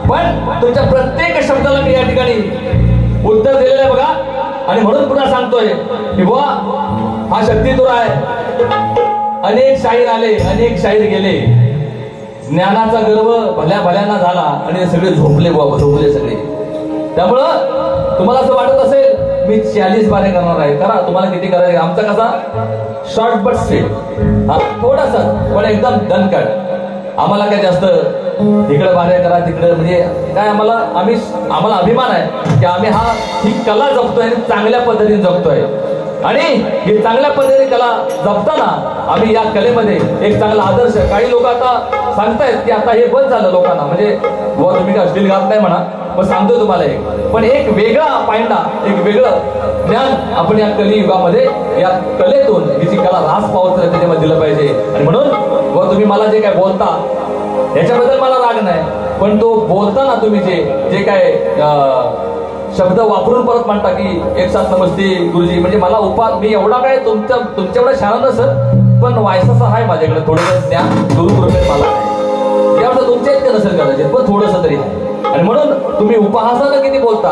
पण तुमच्या प्रत्येक शब्दाला मी या ठिकाणी उत्तर दिलेलं आहे बघा. आणि म्हणून पुन्हा सांगतोय की बुवा हा शक्तितुरा आहे. अनेक शाहीर आले, अनेक शाहीर गेले, ज्ञानाचा गर्व भल्या भल्यांना झाला आणि सगळे झोपले बाबा, झोपले सगळे. त्यामुळं तुम्हाला असं वाटत असेल मी 40 बारे करणार आहे, करा, तुम्हाला किती करायचे. आमचा कसा शॉर्ट बट स्ट्रेट, हा थोडासा पण एकदम दणकट. आम्हाला काय जास्त इकडे बारे करा तिकडे म्हणजे काय, आम्हाला अभिमान आहे की आम्ही ही कला जपतोय आणि चांगल्या पद्धतीने जपतोय. आणि ही चांगल्या पद्धतीने कला जपताना आम्ही या कलेमध्ये एक चांगला आदर्श. काही लोक आता सांगतायत की आता हे बंद झालं लोकांना, म्हणजे बुवा तुम्ही काय अश्लील गात नाही म्हणा, पण सांगतोय तुम्हाला एक, पण एक वेगळा पायंडा, एक वेगळं ज्ञान आपण या कलियुगामध्ये, या कलेतून हिची कला रास पावत त्याच्यामध्ये दिलं पाहिजे. आणि म्हणून बुवा तुम्ही मला जे काय बोलता याच्याबद्दल मला राग नाही, पण तो बोलताना तुम्ही जे काय शब्द वापरून परत म्हणता की एक साथ नमस्ते गुरुजी, म्हणजे मला मी एवढा काय तुमच्या एवढा शाळा नसेल, पण वायसाचा आहे माझ्याकडे थोडं ज्ञान, गुरुकृपेत मला आहे. त्यामुळे तुमच्या इतकं नसेल कदाचित, पण थोडंसं तरी आहे. आणि म्हणून तुम्ही उपहासानं किती बोलता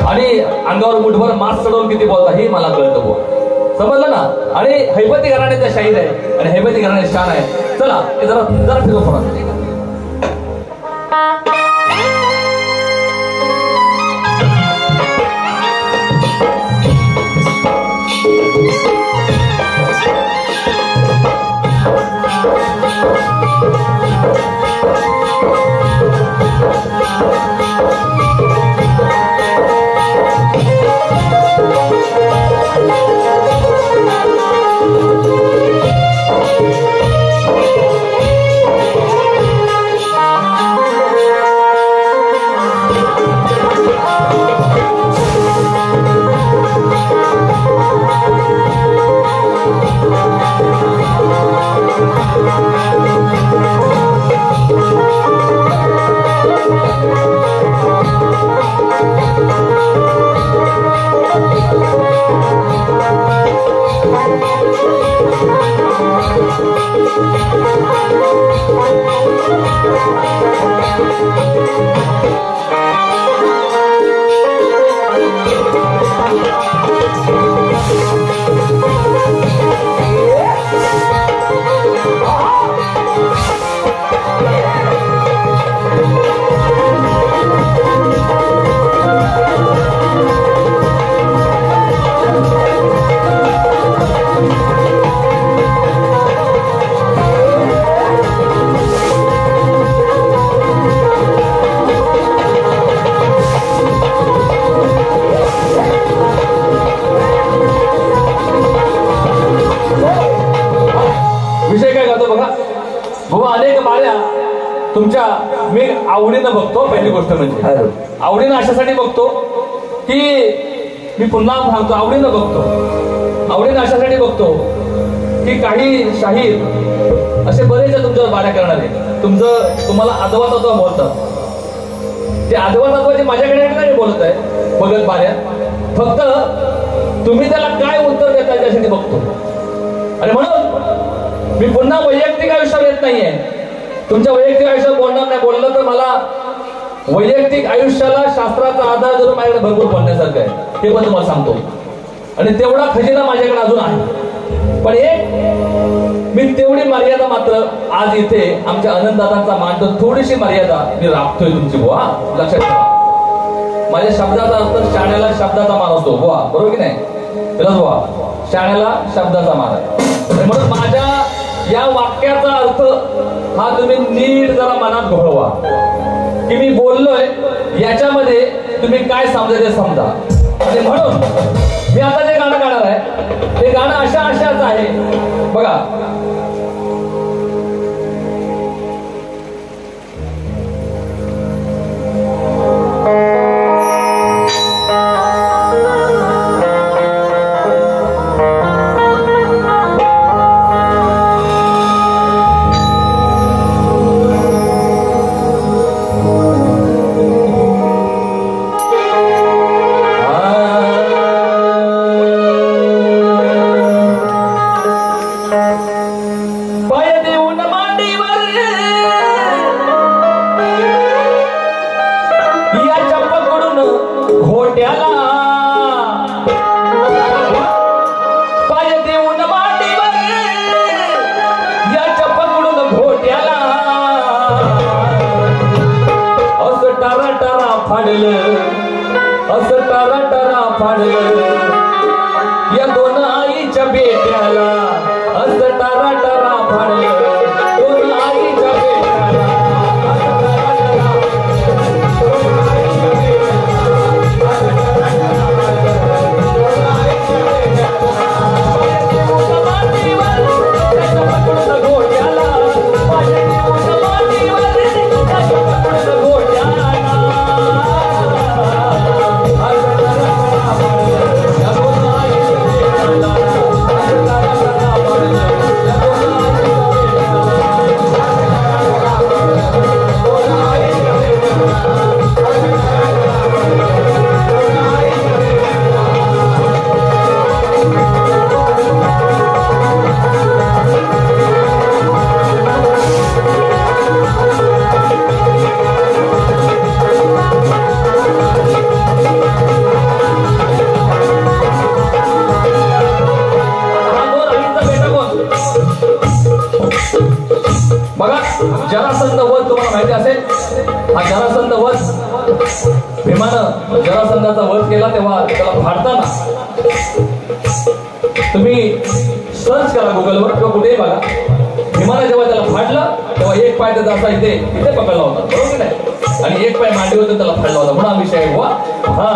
आणि अंगावर मुठभर मास्क चढवून किती बोलता हे मला कळतं बुवा. समजलं ना? आणि हैबती घराण्याचा शाहीर आहे आणि हैबती घराण्याची शान आहे. चला हे जरा फिरून थोडा. पहिली गोष्ट म्हणजे आवडीनं अशासाठी बघतो की मी पुन्हा सांगतो, आवडीनं बघतो, आवडीनं अशासाठी बघतो की काही शाहीर असे बरेच तुमच्यावर बाऱ्या करणारे तुम्हाला आजवा तत्व बोलतात. ते आजवा तत्वाची माझ्याकडे नाही बोलत आहे बघत बाऱ्या, फक्त तुम्ही त्याला काय उत्तर देता त्यासाठी बघतो. आणि म्हणून मी पुन्हा वैयक्तिक आयुष्यात येत नाहीये, तुमच्या वैयक्तिक आयुष्यात बोलणार नाही. बोललं तर मला वैयक्तिक आयुष्याला शास्त्राचा आधार जरूर माझ्याकडे भरपूर बोलण्यासारखं आहे, ते पण तुम्हाला सांगतो. आणि तेवढा खजिना माझ्याकडे अजून आहे. पण एक मी तेवढी मर्यादा मात्र आज इथे आमच्या आनंददादांचा मांडतो, थोडीशी मर्यादा मी राखतोय तुमची बुवा, लक्षात ठेवा. माझ्या शब्दाचा अर्थ शाण्याला शब्दाचा मान असतो बुवा, बरोबर की नाही? त्यालाच बुवा, शाण्याला शब्दाचा मान आहे. म्हणून माझ्या या वाक्याचा अर्थ हा तुम्ही नीट जरा मनात घोळवा की मी बोललोय याच्यामध्ये तुम्ही काय समजायचे समजा. आणि म्हणून मी आता जे गाणं गाणार आहे ते गाणं अशाच आहे बघा. असं टारा टारा फाडलं या दोन आईच्या बेट्याला, असं टारा टारा फाडलं दोन आईच्या बेट्याला. बघा जरासंध वध तुम्हाला माहिती असेल. हा जरासंध वध, भीमानं जरासंधाचा वध केला तेव्हा त्याला फाडताना तुम्ही सर्च करा गुगलवर किंवा कुठेही बघा. भीमानं जेव्हा त्याला फाडलं तेव्हा एक पाय त्याचा असा इथे पकडला होता, बरोबर नाही? आणि एक पाय मांडी होता त्याला फाडला होता, म्हणून हा विषय आहे. हा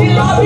I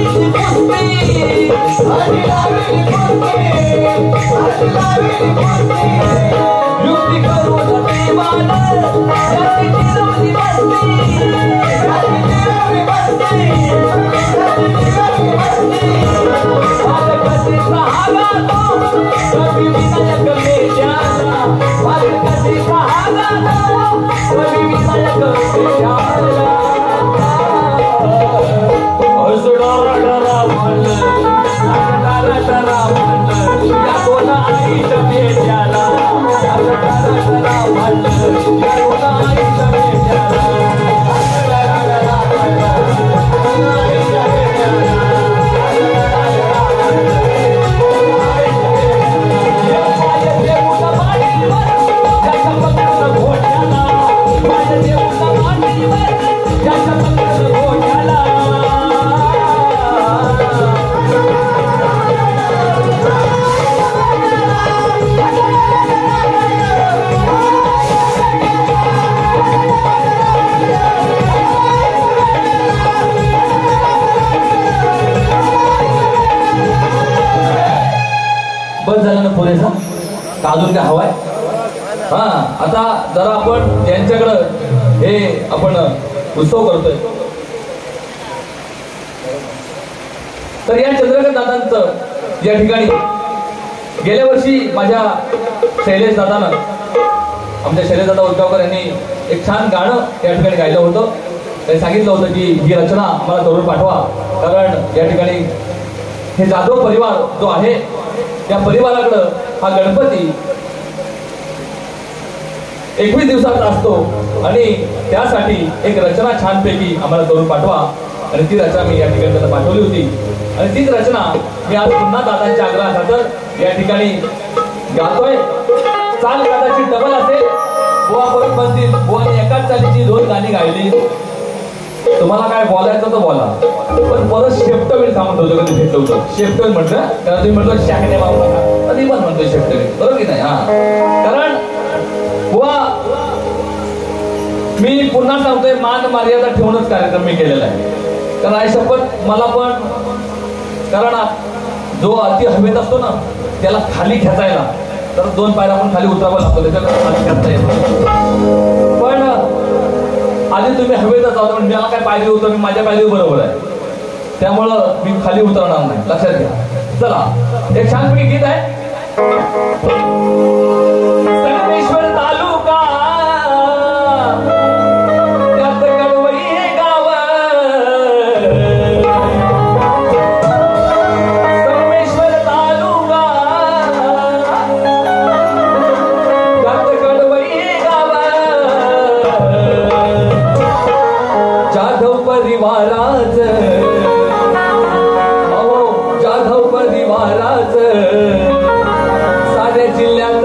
बस झालं ना पुरेसा का अजून काय हवाय? हा आता जरा आपण यांच्याकडं हे आपण उत्सव करतोय तर या चंद्रकांत दादांचं या ठिकाणी गेल्या वर्षी माझ्या शैलेश दादानं आमच्या शैलेश दादा उलगावकर यांनी एक छान गाणं या ठिकाणी गायलं होतं. त्यांनी सांगितलं होतं की ही रचना आम्हाला करून पाठवा कारण या ठिकाणी हे जाधव परिवार जो आहे त्या परिवाराकडं हा गणपती 21 दिवसाचा असतो आणि त्यासाठी एक रचना छानपैकी आम्हाला करून पाठवा आणि ती रचना मी या ठिकाणी त्यांना पाठवली होती आणि तीच रचना मी आज पुन्हा दादांच्या आग्रहाखातर या ठिकाणी गातोय. चाल कदाचित डबल असेल, बुवा परत म्हणतील बुवाने एकाच चालीची 2 गाणी गायली. तुम्हाला काय बोलायचं तर बोला पण परत शेफ्टवेल सांगून होतं कधी भेटलं होतं. शेफ्टवेल म्हटलं त्याला तुम्ही म्हटलं शाकणे मारू नका कधी पण म्हणतोय शेफ्टवेल बरोबर की नाही? हा कारण बुवा मी पुन्हा सांगतोय मान मर्यादा ठेवूनच कार्यक्रम मी केलेला आहे. कारण आई शपथ मला पण कारण जो अति हवेत असतो ना त्याला खाली खेचायला तर 2 पायऱ्या आपण खाली उतरावं लागतो त्याच्याकडे खाली खेचता येतो. पण आधी तुम्ही हवेतच आहोत म्हणजे मला काय पायरी होतं मी माझ्या पायरी बरोबर आहे त्यामुळं मी खाली उतरणार नाही लक्षात घ्या. चला एक छानपैकी गीत आहे. संगमेश्वर तालुका त्यात कडवई गाव संगमेश्वर तालुका त्यात कडवई गाव जाधव परिवाराच जाधव परिवाराच साऱ्या जिल्ह्यात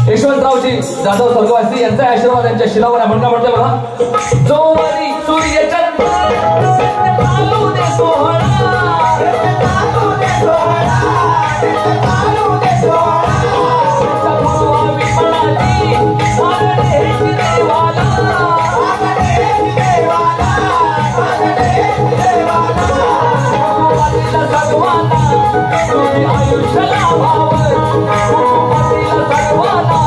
यशवंतरावजी जाधव स्वर्गवासी यांचा आशीर्वाद यांच्या शिलावर आपण का म्हणतोय बघा. जोवरी सूर्यचंद्र चालू दे सोहळा, चालू दे सोहळा, चालू दे सोहळा. पूर्वा विमलाची मागणे देवाला, मागणे देवाला, मागणे देवाला. कुटुंबातील सर्वांना तुम्ही आयुष्य लाभावं, कुटुंबातील सर्वांना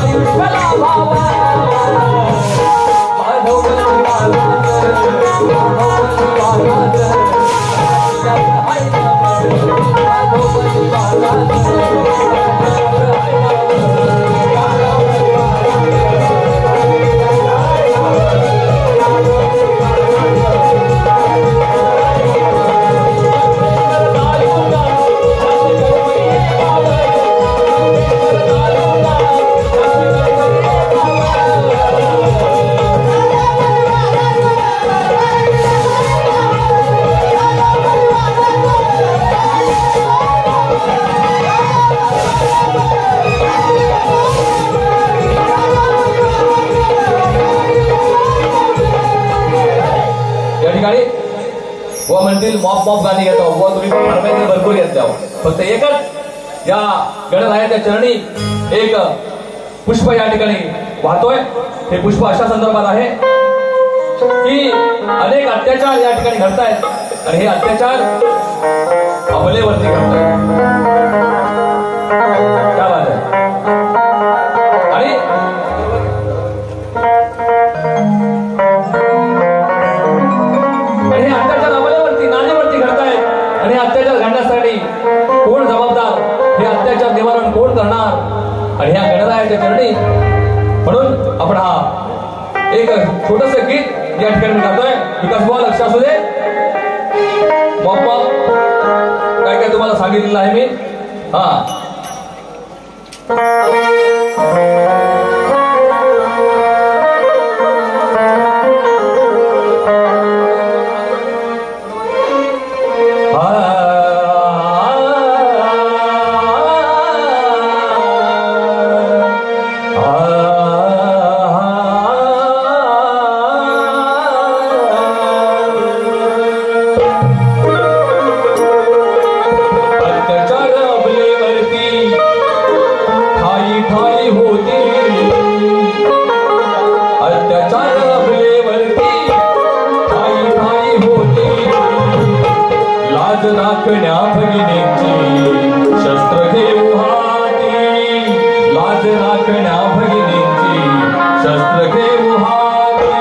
आयुष्य लाभावं. माधव व म्हणतील मॉप मॉप गाणी घेतो व तुम्ही फरमाईश भरपूर घेत जाओ. फक्त एकच या गणरायाच्या चरणी एक पुष्प या ठिकाणी वाहतोय. हे पुष्प अशा संदर्भात आहे की अनेक अत्याचार या ठिकाणी घडतायत आणि हे अत्याचार अबलेवरती घडतायत. क्या बात आहे. आणि हे अत्याचार अबलेवरती नानेवरती घडतायत आणि हे अत्याचार घडण्यासाठी कोण जबाबदार, हे अत्याचार निवारण कोण करणार आणि ह्या गणरायाच्या चरणी म्हणून आपण हा एक छोटस गीत या ठिकाणी गातोय. विकास भाऊ लक्ष असू दे. बाप्पा काय काय तुम्हाला सांगितलेलं आहे मी. हा राखण्या भगिनीची शस्त्र घेऊ हाती, लाज राखण्या भगिनीची शस्त्र घेऊ हाती.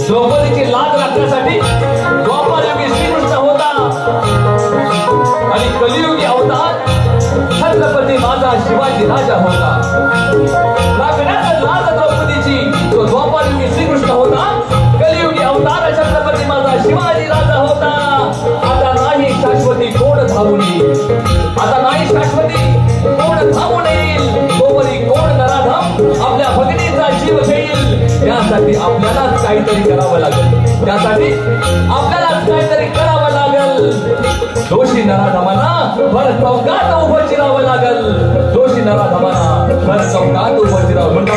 द्रौपदीची लाज राखण्यासाठी द्वापारयुगी श्रीकृष्ण होता आणि कलियुगी अवतार छत्रपती माझा शिवाजी राजा होता. राखण्याचा लाज द्रौपदीची तो द्वापारयुगी श्रीकृष्ण होता, कलियुगी अवतार छत्रपती माझा शिवाजी राजा होता. आता नाही शाश्वती कोण धावून येईल, आता नाही शाश्वती कोण धावून येईल, तोवरी कोण नराधम आपल्या भगिनीचा जीव घेईल. त्यासाठी आपल्यालाच काहीतरी करावं लागेल, त्यासाठी आपल्यालाच काहीतरी करावं लागेल. दोषी नराधमांना भर चौकात उभं चिरावं लागेल, दोषी नराधमांना भर चौकात उभं चिरावं. म्हणतो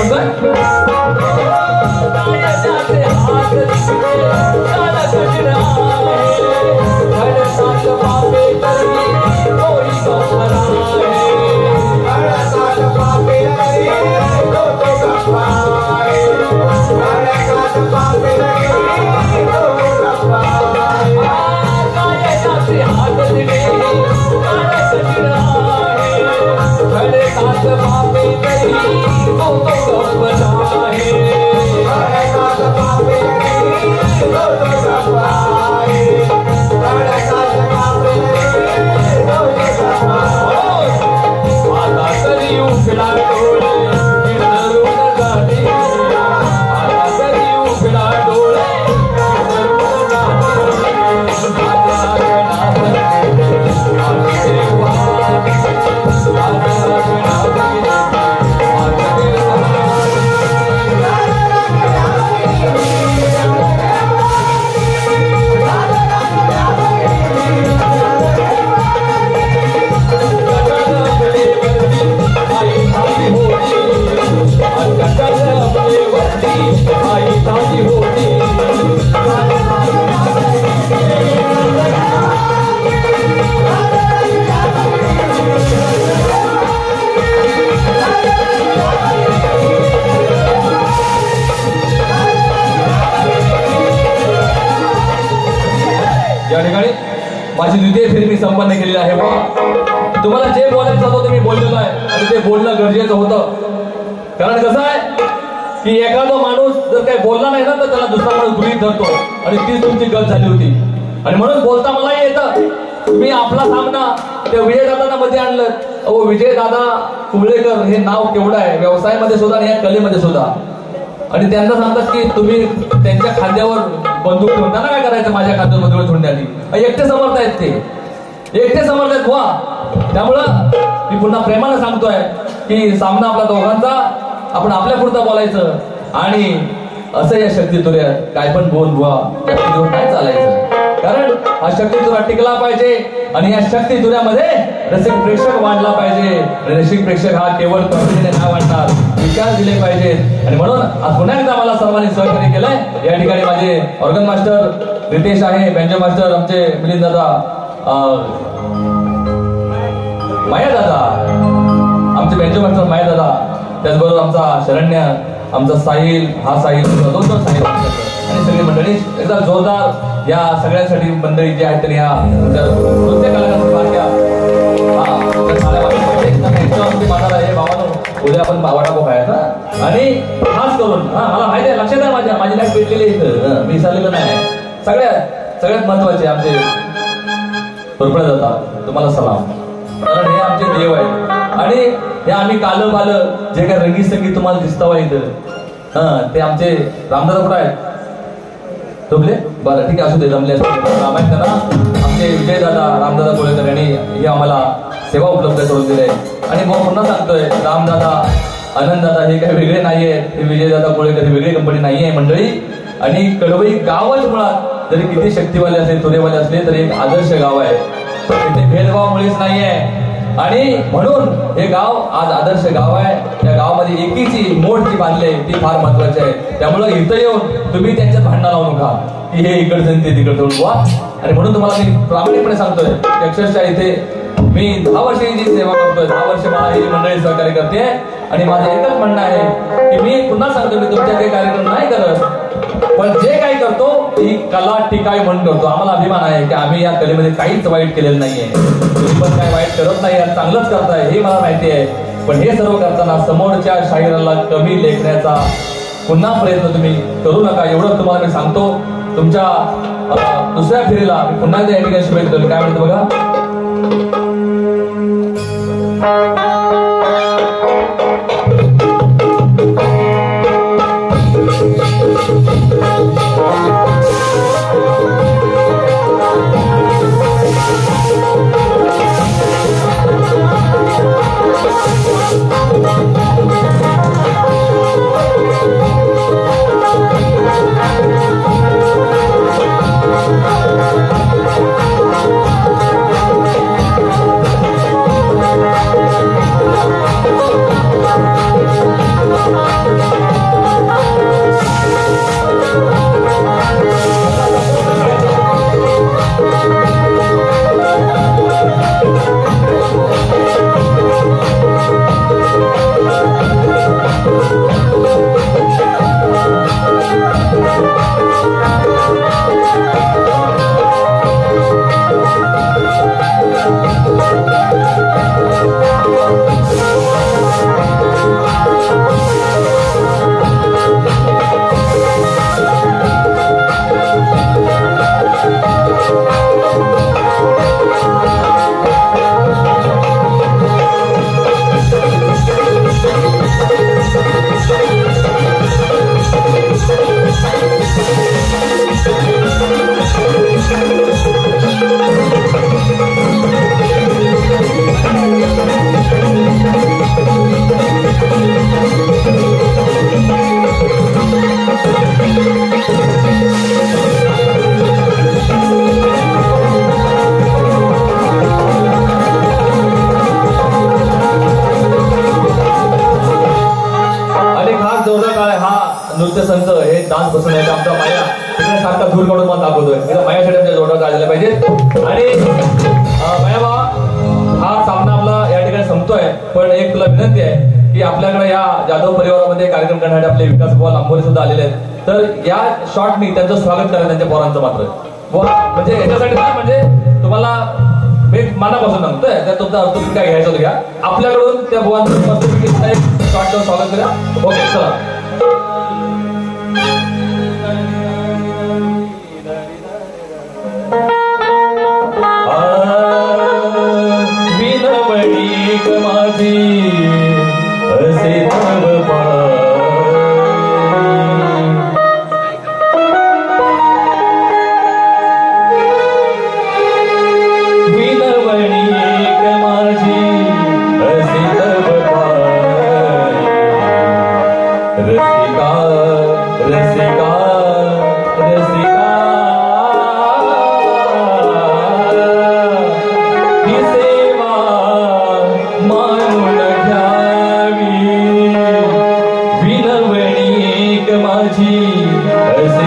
या ठिकाणी माझी द्वितीय फेरी मी संपन्न केलेली आहे. तुम्हाला जे बोलायचं होतं ते मी बोललेलो आहे आणि ते बोलणं गरजेचं होतं. कारण कसं आहे की एखादा माणूस जर काही बोलला नाही ना तर त्याला दुसरा माणूस गृहीत धरतो आणि तीच तुमची गत झाली होती. आणि म्हणून बोलता मला येतं. तुम्ही आपला सामना त्या विजयदादांना मध्ये आणलं. अहो विजयदादा कुंबळेकर हे नाव केवढं आहे व्यवसायामध्ये सुद्धा आणि या कलेमध्ये सुद्धा. आणि त्यांना सांगतात की तुम्ही त्यांच्या खांद्यावर बंदूक ठेवून त्यांना काय करायचं, माझ्या खांद्यावर बंदूक ठेवून द्यावी. एकटे समर्थ आहेत, ते एकटे समर्थ आहेत व्हा. त्यामुळं मी पुन्हा प्रेमानं सांगतोय की सामना आपला दोघांचा, आपण आपल्या पुरता बोलायचं आणि असं या शक्तितुऱ्यात काय पण बोल बुवा घेऊन काय चालायचं. कारण हा शक्तितुरा टिकला पाहिजे आणि या शक्तितुऱ्यामध्ये रसिक प्रेक्षक वाढला पाहिजे. रसिक प्रेक्षक हा केवळ कवितेने नाही वाढणार, विचार दिले पाहिजेत. आणि म्हणून आज पुन्हा एकदा मला सर्वांनी सहकार्य केलंय. या ठिकाणी माझे ऑर्गन मास्टर रितेश आहे, बँजो मास्टर आमचे मिलिंद दादा, माया दादा, आमचे बँजो मास्टर माया दादा, त्याचबरोबर आमचा शरण्य आमचा साहिल, हा साहिल, दोन साहिल आणि सगळी मंडळी एकदा जोरदार या सगळ्यांसाठी मंडळी जी आहेत त्यांनी या नृत्य कलाकारांच्या उद्या आपण वडापाव खायचा आणि खास करून मला माहिती आहे, लक्षात आहे माझी लाईफ भेटलेली इथं, मी विसरलेलं नाही. सगळ्यात महत्वाचे आमचे भरपडे जातात तुम्हाला सलाम, कारण हे आमचे देव आहेत. आणि हे आम्ही काल बाल जे काही रंगीत संगीत तुम्हाला दिसतं इथं ते आमचे रामदादा कुठं आहेत? झोपले? बरं ठीक आहे, असू दे, जमले रामायण त्यांना. आमचे विजय दादा, रामदादा गोळेकर यांनी हे आम्हाला सेवा उपलब्ध करून दिली आहे. आणि मग पुन्हा सांगतोय, रामदादा, आनंददादा हे काही वेगळे नाहीये, हे विजयदादा गोळेकर ही वेगळी कंपनी नाहीये मंडळी. आणि कडवई गावच मुळात जरी किती शक्तीवाले असले, तुरेवाले असले तरी एक आदर्श गाव आहे. इथे भेदभाव मुळीच नाहीये. आणि म्हणून हे गाव आज आदर्श गाव आहे. या गावामध्ये एकीची मोठ जी बांधली ती फार महत्वाची आहे. त्यामुळे इथं येऊन तुम्ही त्यांच्यात भांडणं लावू नका की हे इकडचं ते तिकडचं वा. आणि म्हणून तुम्हाला मी प्रामाणिकपणे सांगतोय की अक्षरशः इथे मी 10 वर्षी जी सेवा करतोय, 10 वर्ष मला ही मंडळी सहकार्य करते. आणि माझं एकच म्हणणं आहे की मी पुन्हा सांगतो, मी तुमच्या काही कार्यक्रम नाही करत, पण जे काही करतो ती कला टिकावी म्हणून करतो. आम्हाला अभिमान आहे की आम्ही या कलेमध्ये काहीच वाईट केलेलं नाहीये. तुम्ही पण काय वाईट करत नाही, चांगलंच करताय हे मला माहिती आहे. पण हे सर्व करताना समोरच्या शाहिराला कमी लेखण्याचा पुन्हा प्रयत्न तुम्ही करू नका, एवढं तुम्हाला मी सांगतो. तुमच्या दुसऱ्या फेरीला मी पुन्हा त्या ठिकाणी शुभेच्छा देतो. काय म्हणतो बघा, नृत्य संत हे डान्स बसून आहे. आमचा माया तिकडे सारखा धूर काढून मला दाखवतोय. मायासाठी आमच्या जोडा काढले पाहिजे. आणि माया बाबा, हा सामना आपला या ठिकाणी संपतोय, पण एक तुला विनंती आहे की आपल्याकडे या जाधव परिवारामध्ये कार्यक्रम करण्यासाठी आपले विकास भाऊ लांबोरे सुद्धा आलेले आहेत. तर या शॉर्टनी त्यांचं स्वागत करा, त्यांच्या पोरांचं मात्र म्हणजे याच्यासाठी काय, म्हणजे तुम्हाला मी मनापासून सांगतोय, त्या तुमचा अर्थ तुम्ही काय घ्यायचं घ्या. आपल्याकडून त्या भावांचं मस्तपैकी एक शॉर्ट स्वागत करा. ओके, चला. माझी असे